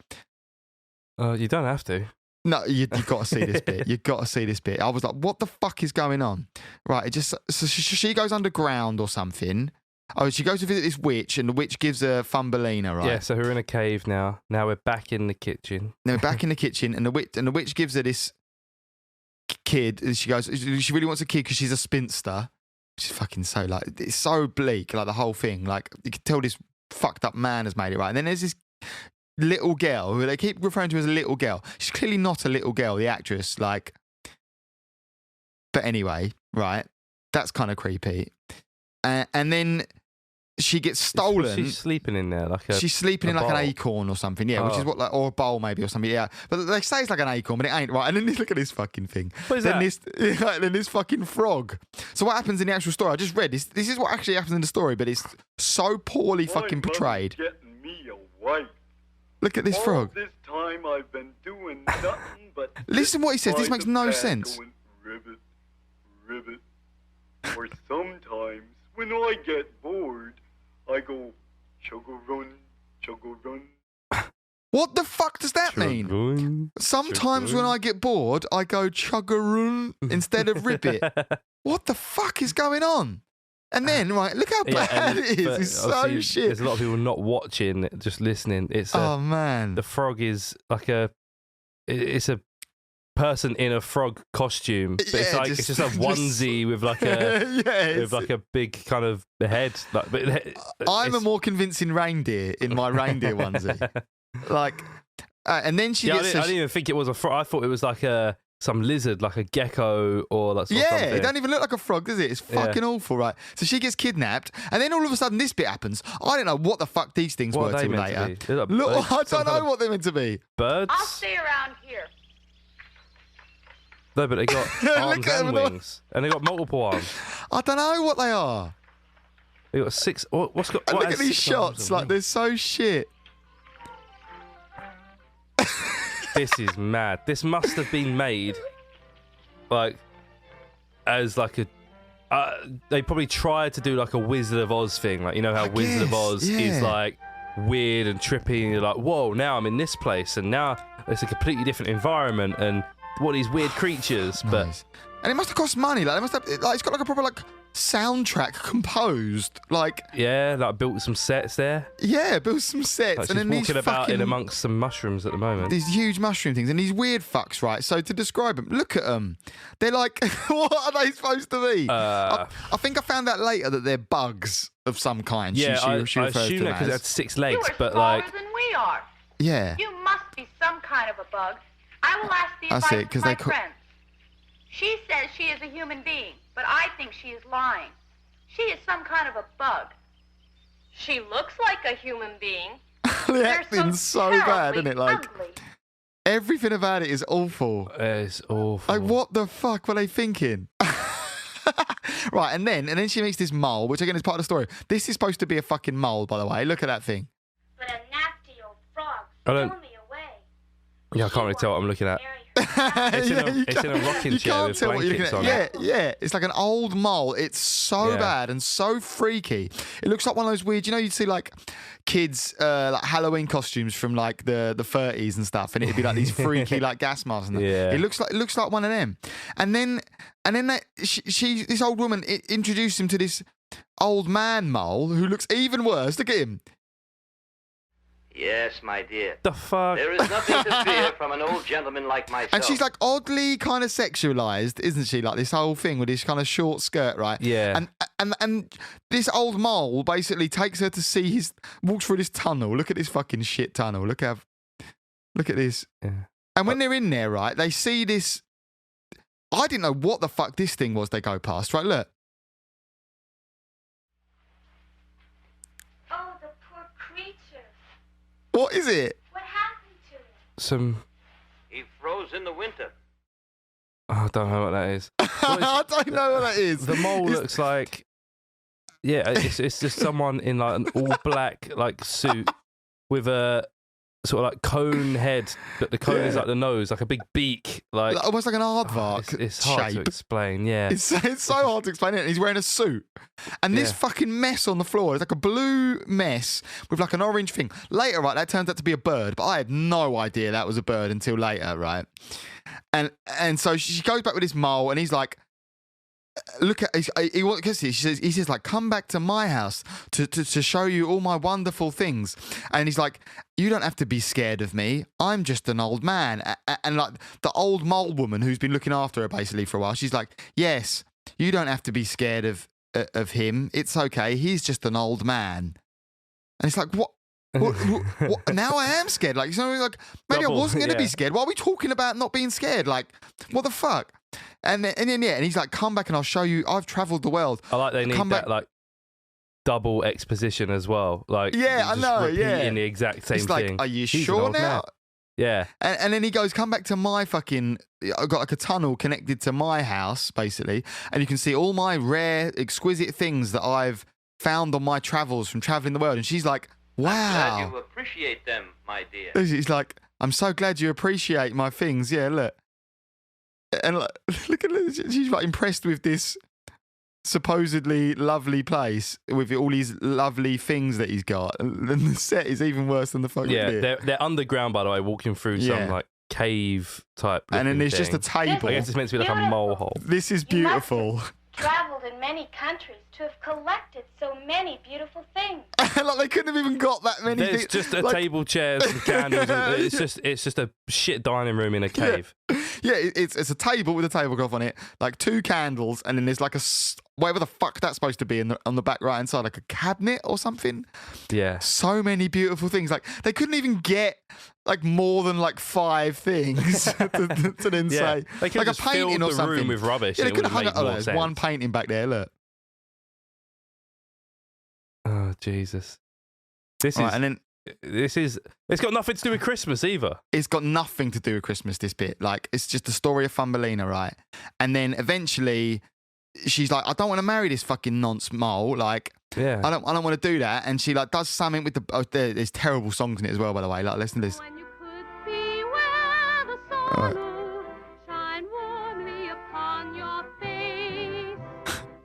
You don't have to. No, you've got to see this bit. You've got to see this bit. I was like, what the fuck is going on? Right, it just. So she goes underground or something. Oh, she goes to visit this witch, and the witch gives her Thumbelina, right? Yeah, so we're in a cave now. Now we're back in the kitchen. Now we're back in the kitchen, and the witch gives her this kid. And she goes, she really wants a kid because she's a spinster. She's fucking so like, it's so bleak, like the whole thing. Like you can tell this fucked up man has made it right. And then there's this little girl who they keep referring to as a little girl. She's clearly not a little girl, the actress. Like, but anyway, right? That's kind of creepy. And then she gets stolen. She's sleeping in there like a. She's sleeping in like bowl. an acorn or something, yeah, which is what, like, or a bowl maybe or something, yeah. But they say it's like an acorn, but it ain't, right? And then look at this fucking thing. What is then that? then this fucking frog. So what happens in the actual story? I just read this. This is what actually happens in the story, but it's so poorly fucking portrayed. Getting me a wife. Look at this All frog. this time I've been doing nothing but Listen what he says. This sit makes by no the sense. Going, ribbit, ribbit. Or sometimes when I get bored, I go chug-a-run, chug-a-run. What the fuck does that mean? Sometimes when I get bored, I go chuggaroon instead of ribbit. What the fuck is going on? And then, right, look how bad it is. It's so shit. There's a lot of people not watching, just listening. It's Oh, man. the frog is like it's a person in a frog costume, but it's Yeah, like it's just a onesie with like a Yeah, with like a big kind of head. Like, but I'm a it's- more convincing reindeer in my reindeer onesie. Like, and then she Yeah, I gets didn't even think it was a frog. I thought it was like some lizard, like a gecko or like yeah, something. it don't even look like a frog, does it? It's fucking awful, right? So she gets kidnapped, and then all of a sudden this bit happens. I don't know what the fuck these things What were are they till meant to later. be? Are they Look, I some don't kind know of what they're meant to be. birds. I'll stay around here. No, but they got arms at and them. wings, and they got multiple arms. I don't know what they are. They got six. What's got? And what look at has these 6 arms shots, and like they're so shit. This is mad. This must have been made like as like a. They probably tried to do like a Wizard of Oz thing, like you know how I Wizard of guess, Oz yeah. is like weird and trippy, and you're like, whoa, now I'm in this place, and now it's a completely different environment, and what these weird creatures. But Nice. And it must have cost money. Like, they must have. Like, it's got like a proper like soundtrack composed. Like, yeah, like built some sets there. yeah, build some sets, Like and she's then these walking about fucking in amongst some mushrooms at the moment. these huge mushroom things and these weird fucks, right? So to describe them, look at them. They're like, what are they supposed to be? I think I found out later that they're bugs of some kind. Yeah, she I refers to assume that them because it had as. 6 You legs, are but smaller like, than we are. Yeah. You must be some kind of a bug. I will ask the That's advice it, 'cause of my they call- friends. She says she is a human being, but I think she is lying. She is some kind of a bug. She looks like a human being. The They're acting's so bad, terribly isn't it? Like, ugly. everything about it is awful. it's awful. Like, what the fuck were they thinking? Right, and then she meets this mole, which again is part of the story. This is supposed to be a fucking mole, by the way. Look at that thing. But a nasty old frog I don't- stole me away. Yeah, I can't really tell what I'm looking at. It's in a- you it's in a can't- rocking you chair can't with tell what you're looking at. blankets on Yeah. It's like an old mole. It's so Yeah. bad and so freaky. It looks like one of those weird, you know, you'd see like kids like Halloween costumes from like the 30s and stuff, and it'd be like these freaky like gas masks. And that. Yeah. It looks like one of them. And then she this old woman introduced him to this old man mole who looks even worse. Look at him. Yes, my dear. The fuck? There is nothing to fear from an old gentleman like myself. And she's like oddly kind of sexualized, isn't she? Like this whole thing with this kind of short skirt, right? Yeah. And this old mole basically takes her to see walks through this tunnel. Look at this fucking shit tunnel. Look at this. Yeah. And when they're in there, right, they see this. I didn't know what the fuck this thing was they go past, right? Look. Oh, the poor creature. What is it? What happened to it? Some. He froze in the winter. Oh, I don't know what that is. I don't know what that is. The mole It's- looks like. Yeah, it's just someone in like an all black like suit with a sort of like cone head, but the cone is Yeah. like the nose, like a big beak, like almost like an oh, aardvark it's hard to shape. explain. Yeah, It's so hard to explain it. And he's wearing a suit. And this Yeah. fucking mess on the floor is like a blue mess with like an orange thing. Later, right, that turns out to be a bird, but I had no idea that was a bird until later, right? And so she goes back with this mole and he's like, look at he says like, come back to my house to show you all my wonderful things. And he's like, you don't have to be scared of me. I'm just an old man. And like the old mole woman who's been looking after her basically for a while, she's like, yes, you don't have to be scared of him. It's okay. He's just an old man. And it's like, what? What? Now I am scared. Like, so like maybe Double, I wasn't going to be yeah. scared. Why are we talking about not being scared? Like, what the fuck? And then and he's like, come back and I'll show you. I've travelled the world. I like they need Come that back- like double exposition as well. Like Yeah, I just know, yeah. repeating the exact same It's like, thing. are you He's an sure old now? man. Yeah, And then he goes, come back to my fucking. I've got like a tunnel connected to my house, basically, and you can see all my rare, exquisite things that I've found on my travels from traveling the world. And she's like, Wow. Glad you appreciate them, my dear. He's like, I'm so glad you appreciate my things. Yeah, look. And like, look at it. She's like impressed with this supposedly lovely place with all these lovely things that he's got. And the set is even worse than the fucking bit. they're underground, by the way, walking through some like cave type. And then there's thing. just a table. I guess it's meant to be like a mole hole. This is beautiful. Traveled in many countries to have collected so many beautiful things. Like they couldn't have even got that many There's things. just a Like- table, chairs, and candles. And it's just a shit dining room in a cave. Yeah, it's a table with a tablecloth on it, like 2 candles, and then there's like whatever the fuck that's supposed to be on the back right hand side, like a cabinet or something. Yeah. So many beautiful things. Like they couldn't even get like more than like 5 things to then say They could like a have just filled painting or the something room with rubbish. Yeah, they and could it have would hung have it. made Oh, more there's one sense. painting back there. Look. Oh Jesus! This Right, is and then It's got nothing to do with Christmas either. it's got nothing to do with Christmas, this bit. Like, it's just the story of Thumbelina, right? And then eventually she's like, I don't want to marry this fucking nonce mole. Like, Yeah. I don't want to do that. And she like does something with there's terrible songs in it as well, by the way. Like, listen to this. When you could see where the sun Alright. would shine warmly upon your face,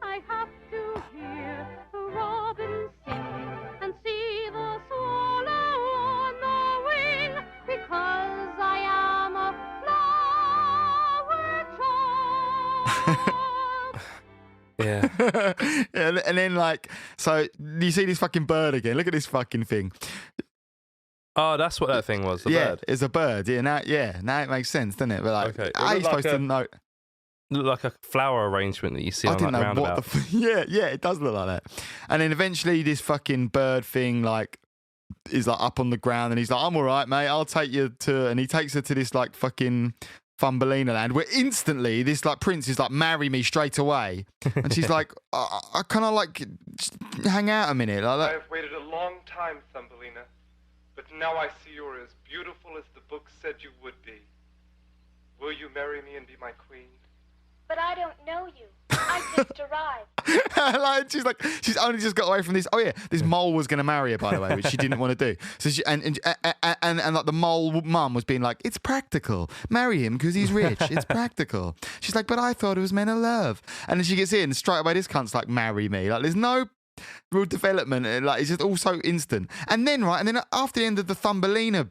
I have to hear the robin sing and see the swallow on the wing, because I am a flower child. Yeah. And then like, so you see this fucking bird again. Look at this fucking thing. Oh, that's what that thing was. The yeah, bird. it's a bird. Yeah, now it makes sense, doesn't it? But like, Okay. It how are you looked like supposed to know? Looked like a flower arrangement that you see I on didn't like know roundabout. what the yeah, it does look like that. And then eventually this fucking bird thing like is like up on the ground, and he's like, I'm all right, mate, I'll take you to, and he takes her to this like fucking Thumbelina land, where instantly this like prince is like, marry me straight away, and she's like, I kind of like just hang out a minute, like I that. have waited a long time, Thumbelina, but now I see you're as beautiful as the book said you would be. Will you marry me and be my queen? But I don't know you. I just arrived. Like, she's only just got away from this. Oh yeah, this mole was going to marry her, by the way, which she didn't want to do. So she and like the mole mum was being like, it's practical. Marry him because he's rich. It's practical. She's like, but I thought it was men of love. And then she gets in straight away. This cunt's like, marry me. Like, there's no real development. Like, it's just all so instant. And then after the end of the Thumbelina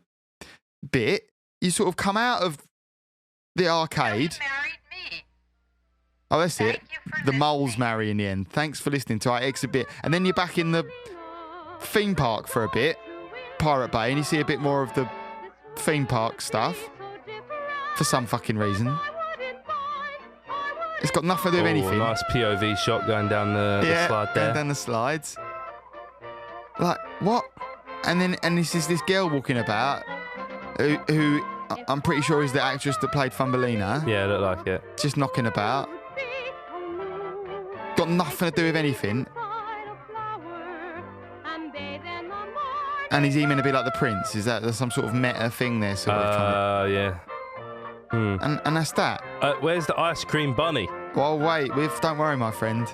bit, you sort of come out of the arcade. Oh, that's it. The mole's marry in the end. Thanks for listening to our exhibit. And then you're back in the theme park for a bit, Pirate Bay, and you see a bit more of the theme park stuff for some fucking reason. It's got nothing to do with anything. Nice POV shot going down the slide there. Going down the slides. Like, what? And this is this girl walking about who I'm pretty sure is the actress that played Thumbelina. Yeah, look like it. Just knocking about. Got nothing to do with anything. And he's even to be like the prince. Is that some sort of meta thing there? Sort of yeah. Hmm. And that's that. Where's the ice cream bunny? Well, wait. Don't worry, my friend.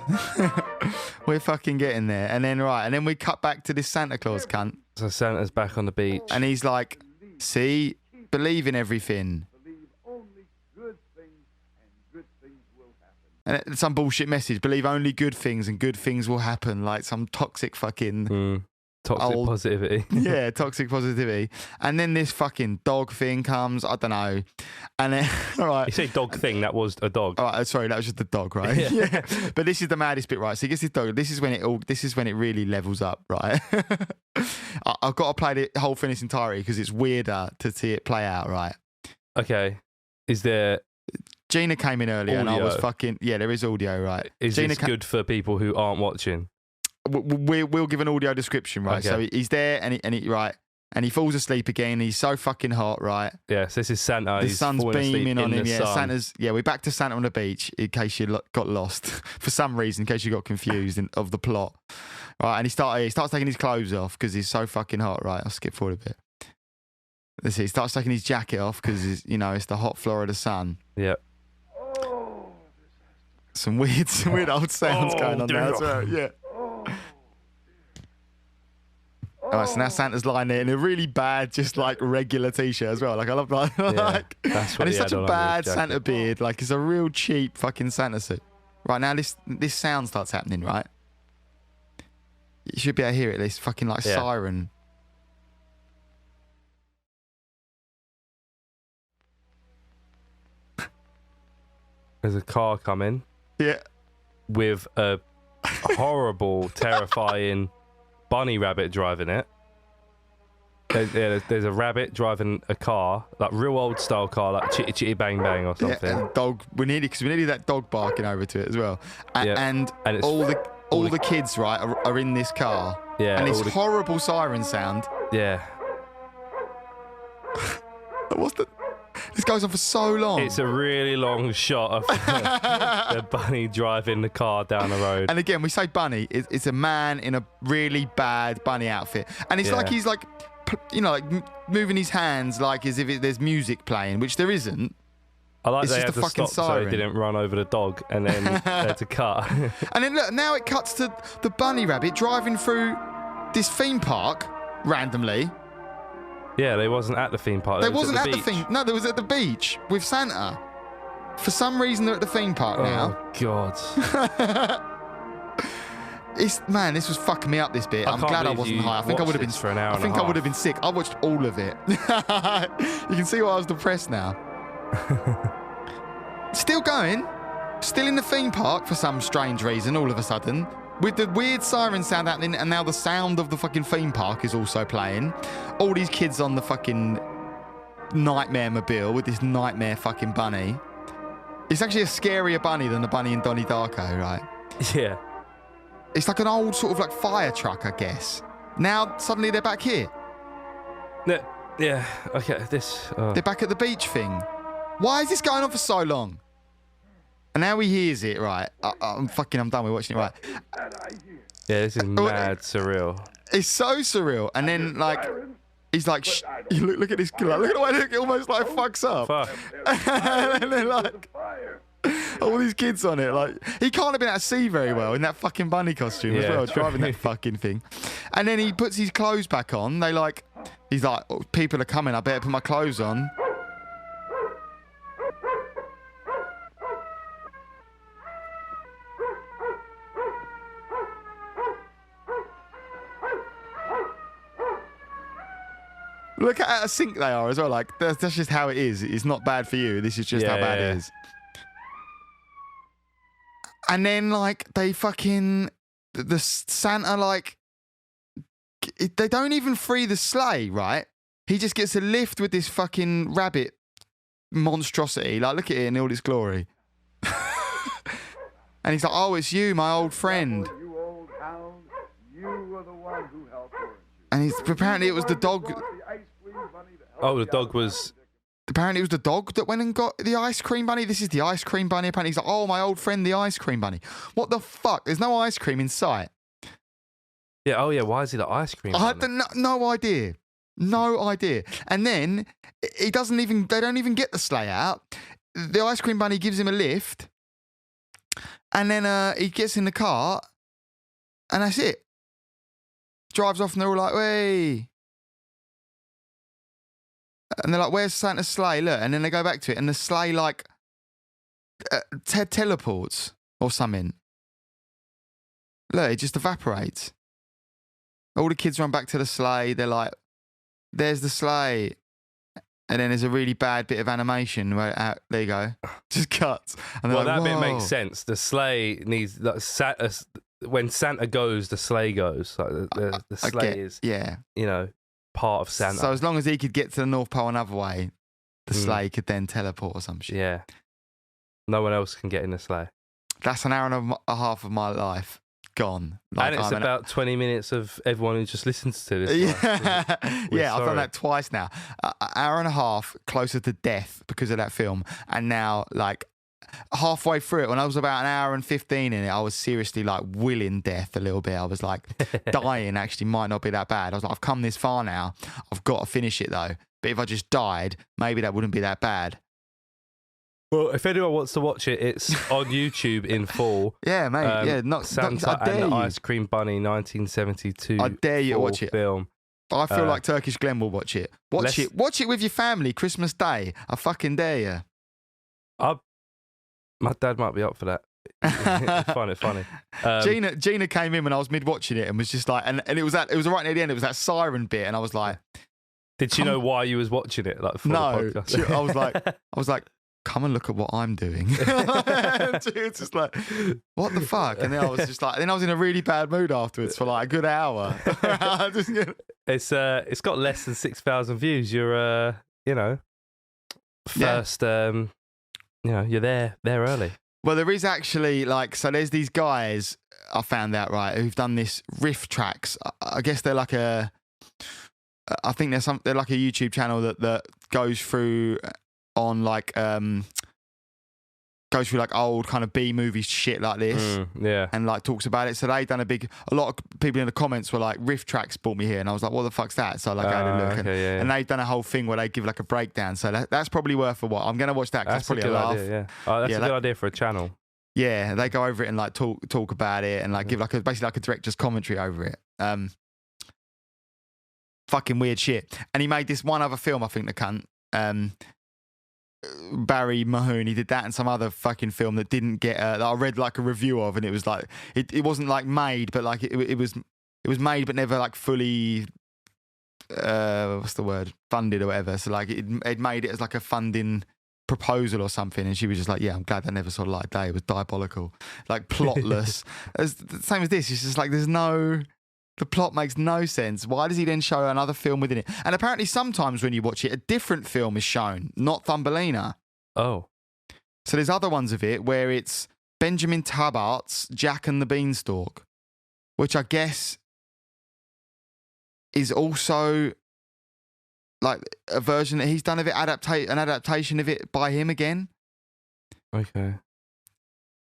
We're fucking getting there. And then we cut back to this Santa Claus cunt. So Santa's back on the beach. And he's like, see, believe in everything. And some bullshit message. Believe only good things and good things will happen. Like some toxic fucking... Toxic positivity. Yeah, toxic positivity. And then this fucking dog thing comes. I don't know. And then, all right. You say dog thing, that was a dog. All right, sorry, that was just the dog, right? Yeah. But this is the maddest bit, right? So he gets his dog. This is when it really levels up, right? I've got to play the whole thing in its entirety because it's weirder to see it play out, right? Okay. Is there... Gina came in earlier and I was Audio. fucking... Yeah, there is audio, right? Is Gina this good for people who aren't watching? We'll give an audio description, right? Okay. So he's there and he falls asleep again. He's so fucking hot, right? Yeah, so this is Santa. The He's sun's falling asleep beaming on in him. the Yeah, sun. we're back to Santa on the beach in case you got lost for some reason, in case you got confused of the plot. Right, and he starts taking his clothes off because he's so fucking hot. Right, I'll skip forward a bit. Let's see. He starts taking his jacket off because it's the hot Florida sun. Yeah. Some weird old sounds going on there as well. Yeah. All right, so now Santa's lying there in a really bad, just like regular t-shirt as well. Like I love that. Like, that's what and it's he such had a on bad under his jacket. Santa beard. Like it's a real cheap fucking Santa suit. Right now, this sound starts happening. Right, you should be able to hear it. This fucking like Yeah. siren. There's a car coming Yeah. with a horrible, terrifying bunny rabbit driving it. There's a rabbit driving a car, like real old style car, like Chitty Chitty Bang Bang or something. Yeah, and dog. We needed that dog barking over to it as well. Yeah. And it's all the kids, right, are in this car. Yeah, And this all the- horrible siren sound. Yeah. This goes on for so long. It's a really long shot of the bunny driving the car down the road. And again, we say bunny. It's a man in a really bad bunny outfit, and it's like he's like, like moving his hands like as if there's music playing, which there isn't. I like It's they just had a to fucking stop siren. so it didn't run over the dog, and then they had to cut. And then look, now it cuts to the bunny rabbit driving through this theme park randomly. Yeah, they wasn't at the theme park. They was wasn't at the beach. theme. No, they was at the beach with Santa. For some reason, they're at the theme park now. Oh God! This was fucking me up. This bit. I I'm can't glad I believe wasn't you high. I think I watched would have been this for an hour I and think a I would have half. been sick. I watched all of it. You can see why I was depressed now. Still going. Still in the theme park for some strange reason. All of a sudden, with the weird siren sound happening, and now the sound of the fucking theme park is also playing. All these kids on the fucking nightmare mobile with this nightmare fucking bunny. It's actually a scarier bunny than the bunny in Donnie Darko, right? Yeah. It's like an old sort of like fire truck, I guess. Now suddenly they're back here. No, yeah. Okay. This. They're back at the beach thing. Why is this going on for so long? And now he hears it, right? I'm done with watching it, right? Yeah, this is mad surreal. It's so surreal. And then like, he's like, shh. You look at this. Like, look at the way it almost like fucks up. Fuck. And then like, all these kids on it. Like, he can't have been able to see very well in that fucking bunny costume as Yeah, well, true. driving that fucking thing. And then he puts his clothes back on. He's like, oh, people are coming. I better put my clothes on. Look at how sync they are as well. Like, that's just how it is. It's not bad for you. This is just how bad it is. And then, like, they fucking... The Santa, like... They don't even free the sleigh, right? He just gets a lift with this fucking rabbit monstrosity. Like, look at it in all its glory. And he's like, oh, it's you, my old friend. You old hound, you were the one who helped Orange. And apparently it was the dog... Oh, the dog was... Apparently it was the dog that went and got the ice cream bunny. This is the ice cream bunny. Apparently he's like, oh, my old friend, the ice cream bunny. What the fuck? There's no ice cream in sight. Yeah. Oh, yeah. Why is he the ice cream? I had no idea. No idea. And then they don't even get the sleigh out. The ice cream bunny gives him a lift. And then he gets in the car. And that's it. Drives off and they're all like, hey. And they're like, where's Santa's sleigh? Look. And then they go back to it. And the sleigh, like, teleports or something. Look, it just evaporates. All the kids run back to the sleigh. They're like, there's the sleigh. And then there's a really bad bit of animation where, there you go. Just cuts. And Well, like, that bit whoa. makes sense. The sleigh needs... when Santa goes, the sleigh goes. Like the sleigh is, part of Santa. So as long as he could get to the North Pole another way, the sleigh could then teleport or some shit. Yeah. No one else can get in the sleigh. That's an hour and a half of my life gone. Like, and it's about 20 minutes of everyone who just listens to this. Yeah, yeah, I've sorry. done that twice now. An hour and a half closer to death because of that film. And now, like, halfway through it, when I was about an hour and 15 in it, I was seriously like willing death a little bit. I was like, dying actually might not be that bad. I was like, I've come this far now. I've got to finish it though. But if I just died, maybe that wouldn't be that bad. Well, if anyone wants to watch it, it's on YouTube in full. Yeah, mate. Santa I dare and the you. Ice Cream Bunny, 1972. I dare you to watch it. Film. I feel like Turkish Glenn will watch it. Watch it with your family, Christmas Day. I fucking dare you. My dad might be up for that. Find it funny. Gina came in when I was mid watching it and was just like, and it was right near the end. It was that siren bit, and I was like, did she know why you was watching it? Like, for no, the podcast? I was like, come and look at what I'm doing. It's just like, what the fuck? And then I was just like, then I was in a really bad mood afterwards for like a good hour. It's got less than 6,000 views. You're first. You're there early. Well, there is actually so there's these guys I found out, right, who've done this riff tracks. I guess they're like they're like a YouTube channel that goes through on goes through like old kind of B movie shit like this, and like talks about it. So they done a lot of people in the comments were like, riff tracks brought me here, and I was like, what the fuck's that? So like I had a look, and they've done a whole thing where they give like a breakdown. So that's probably worth a watch. I'm gonna watch that because that's probably a laugh. Idea, that's a good idea for a channel. Yeah, they go over it and like talk about it and like give like basically like a director's commentary over it. Fucking weird shit. And he made this one other film, I think, the cunt. Barry Mahon, he did that and some other fucking film that didn't get that I read like a review of, and it was like it wasn't like made, but like it was made but never like fully what's the word, funded or whatever. So like it made it as like a funding proposal or something, and she was just like, yeah, I'm glad I never saw the light of day. It was diabolical, like plotless. Same as this. It's just like the plot makes no sense. Why does he then show another film within it? And apparently sometimes when you watch it, a different film is shown, not Thumbelina. Oh. So there's other ones of it where it's Benjamin Tabart's Jack and the Beanstalk, which I guess is also like a version that he's done of it, an adaptation of it by him again. Okay.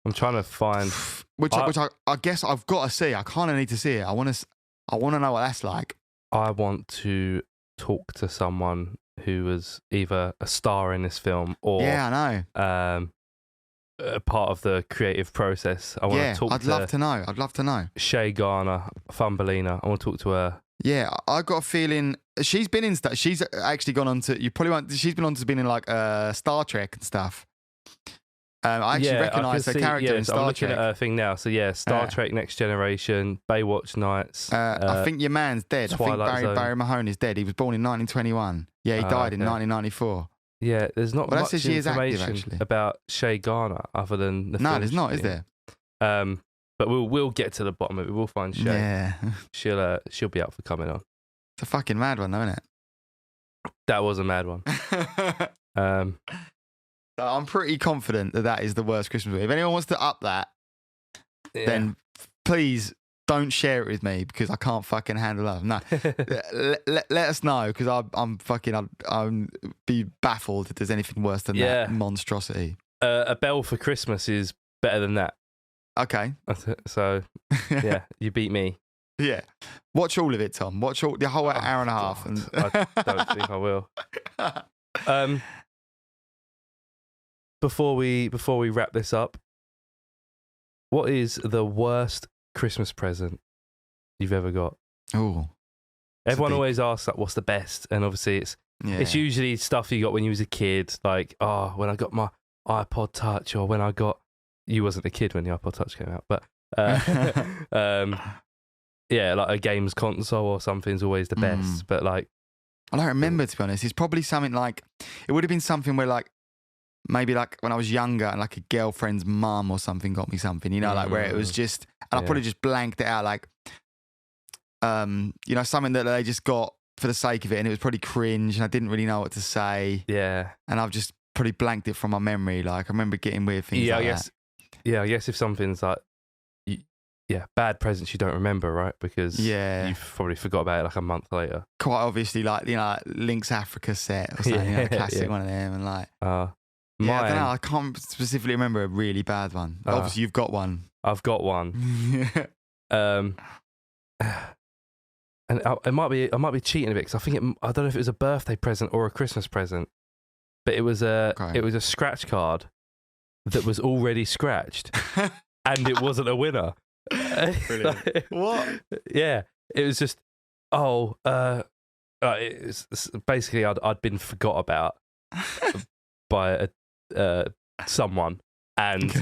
I'm trying to find... Which I guess I've got to see. I kind of need to see it. I want to know what that's like. I want to talk to someone who was either a star in this film or I know. A part of the creative process. I want to talk I'd love to know. Shay Garner, Thumbelina. I want to talk to her. Yeah, I got a feeling she's been in stuff. She's actually gone on to. You probably won't. She's been on to being in like Star Trek and stuff. I actually recognise her character in Star Trek. I'm looking at her thing now. So yeah, Star Trek Next Generation, Baywatch Nights. I think your man's dead. Twilight I think Barry Mahon is dead. He was born in 1921. Yeah, he died in 1994. Yeah, there's not much information active, about Shay Garner other than the film. No, there's not, is there? But we'll get to the bottom of it. We'll find Shay. Yeah. She'll be up for coming on. It's a fucking mad one, though, isn't it? That was a mad one. I'm pretty confident that is the worst Christmas movie. If anyone wants to up that, then please don't share it with me because I can't fucking handle that. No, let us know because I'm be baffled if there's anything worse than that monstrosity. A Bell for Christmas is better than that. Okay. So, yeah, you beat me. Yeah. Watch all of it, Tom. Watch the whole hour and a half. And I don't think I will. Before we wrap this up, what is the worst Christmas present you've ever got? Oh. Everyone always asks, like, what's the best? And obviously it's usually stuff you got when you was a kid, like, when I got my iPod Touch, or when I got... You wasn't a kid when the iPod Touch came out, but... yeah, like a games console or something's always the best, but like... I don't remember, to be honest. It's probably something like... It would have been something where like... Maybe like when I was younger and like a girlfriend's mum or something got me something, you know, like where it was just... And I probably just blanked it out like... you know, something that they just got for the sake of it, and it was probably cringe and I didn't really know what to say. Yeah. And I've just pretty blanked it from my memory. Like I remember getting weird things like that. Yeah, I guess if something's like... bad presents you don't remember, right? Because you've probably forgot about it like a month later. Quite obviously, like, you know, like Link's Africa set or something, you know, classic one of them, and like, I don't know, I can't specifically remember a really bad one. Obviously, you've got one. I've got one. And I might be cheating a bit because I think I don't know if it was a birthday present or a Christmas present, but it was a scratch card that was already scratched, and it wasn't a winner. Brilliant. What? Yeah, it was just it's basically I'd been forgot about by someone, and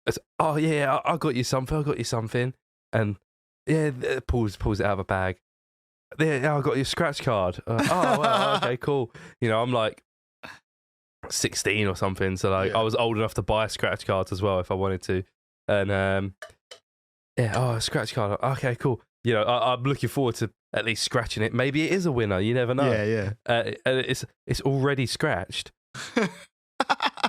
it's, oh yeah, I got you something, and yeah, pulls it out of a bag. Yeah, I got your scratch card. Oh, well, okay, cool. You know, I'm like 16 or something, so like I was old enough to buy scratch cards as well if I wanted to, and a scratch card. Okay, cool. You know, I'm looking forward to at least scratching it. Maybe it is a winner. You never know. Yeah. And it's already scratched.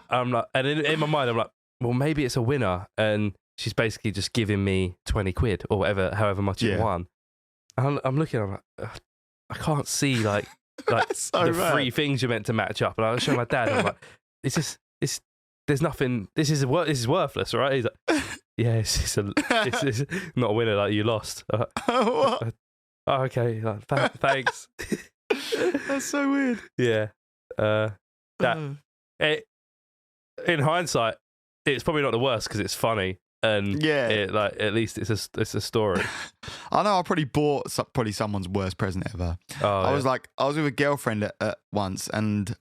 I'm like, and in my mind, I'm like, well, maybe it's a winner, and she's basically just giving me 20 quid or whatever, however much it won. I'm looking. I'm like, I can't see like so the bad. 3 things you're meant to match up. And I show my dad. I'm like, there's nothing. This is worthless, right? He's like, yeah, it's not a winner. Like, you lost. What? Oh, okay. Like, thanks. That's so weird. Yeah. In hindsight, it's probably not the worst because it's funny, and at least it's a story. I know I probably bought someone's worst present ever. I was with a girlfriend at once, and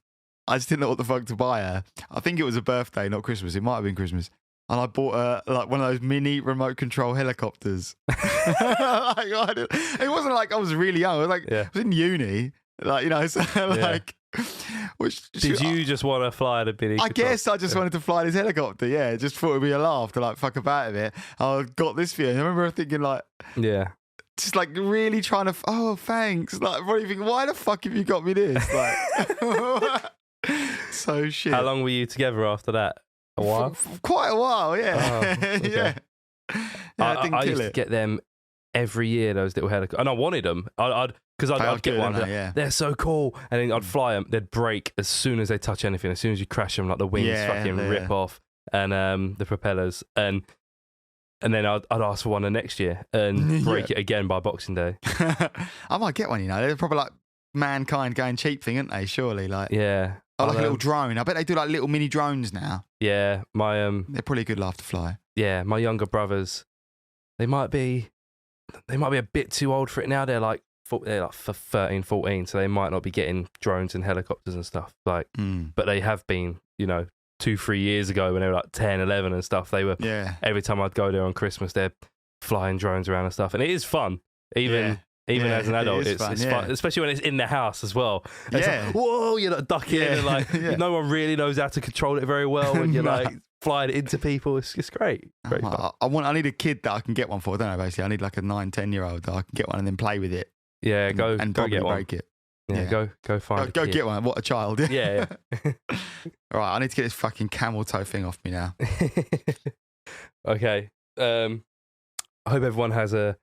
I just didn't know what the fuck to buy her. I think it was a birthday, not Christmas. It might have been Christmas. And I bought her like one of those mini remote control helicopters. It wasn't like I was really young. I was in uni. Like, you know, so like. Did you just want to fly the mini? I guess I just wanted to fly this helicopter. Yeah, just thought it'd be a laugh to like fuck about a bit. I got this for you. I remember thinking like, just like really trying to. Oh, thanks. Like, probably thinking, why the fuck have you got me this? Like, so shit. How long were you together after that? A while. Quite a while. Yeah. Oh, okay. Yeah. I used to get them every year. Those little helicopters, and I wanted them. I'd get one. They're so cool, and then I'd fly them. They'd break as soon as they touch anything. As soon as you crash them, like the wings fucking rip off, and the propellers, and then I'd ask for one the next year and break it again by Boxing Day. I might get one. You know, they're probably like mankind going cheap thing, aren't they? Surely, like Oh, like a little drone. I bet they do like little mini drones now. Yeah, they're probably a good laugh to fly. Yeah, my younger brothers, they might be a bit too old for it now. They're like for 13, 14, so they might not be getting drones and helicopters and stuff. Like, but they have been, you know, 2-3 years ago when they were like 10, 11 and stuff. They were every time I'd go there on Christmas, they're flying drones around and stuff, and it is fun. Even as an adult, it's fun, especially when it's in the house as well. It's like, whoa, you're like ducking and like no one really knows how to control it very well when you're like flying it into people. It's great. Great fun. I need a kid that I can get one for, don't I? Basically, I need like a 9-10-year-old that I can get one and then play with it. Yeah, go probably get one. Break it. Yeah, go find. Go get one. What a child. Yeah. All right, I need to get this fucking camel toe thing off me now. Okay. I hope everyone has a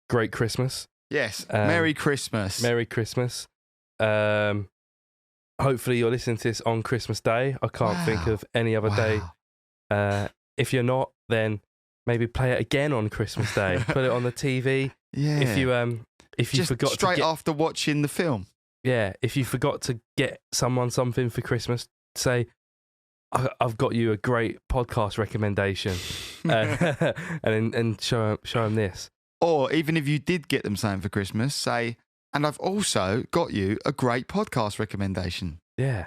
great Christmas. Yes. Merry Christmas. Merry Christmas. Hopefully you're listening to this on Christmas Day. I can't think of any other day. If you're not, then maybe play it again on Christmas Day. Put it on the TV. Yeah. If you forgot straight after watching the film. Yeah. If you forgot to get someone something for Christmas, say, I've got you a great podcast recommendation, and show them this. Or even if you did get them something for Christmas, say, and I've also got you a great podcast recommendation. Yeah.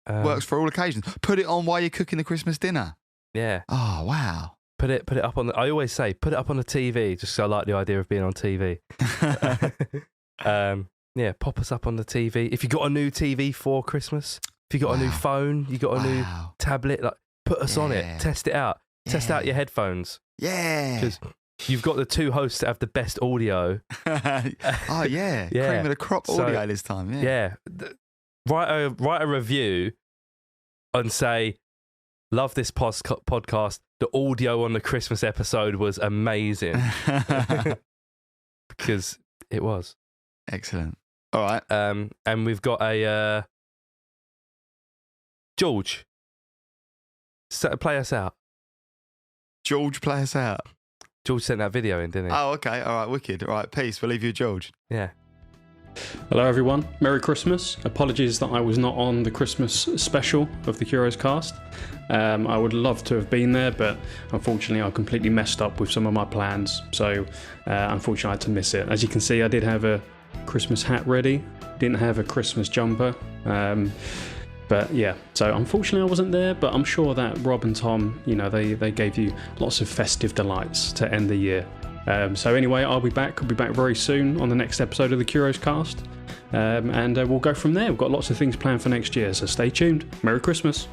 Works for all occasions. Put it on while you're cooking the Christmas dinner. Yeah. Oh, wow. Put it up on I always say, put it up on the TV, just because I like the idea of being on TV. Yeah, pop us up on the TV. If you got a new TV for Christmas, if you got a new phone, you got a new tablet, like put us on it. Test it out. Test out your headphones. Yeah. Because you've got the two hosts that have the best audio. Oh, yeah. Cream of the crop audio this time. Yeah. Write a review and say, love this podcast. The audio on the Christmas episode was amazing. Because it was. Excellent. All right. And we've got a George. Play us out. George, play us out. George sent that video in, didn't he? Oh, okay. All right, wicked. All right, peace. We'll leave you, George. Yeah. Hello everyone, Merry Christmas. Apologies that I was not on the Christmas special of the Curios Cast. I would love to have been there, but unfortunately I completely messed up with some of my plans, so unfortunately I had to miss it. As you can see, I did have a Christmas hat ready, didn't have a Christmas jumper, but yeah, so unfortunately I wasn't there, but I'm sure that Rob and Tom, you know, they gave you lots of festive delights to end the year. So anyway, I'll be back very soon on the next episode of the Curios Cast, and we'll go from there. We've got lots of things planned for next year, so stay tuned. Merry Christmas.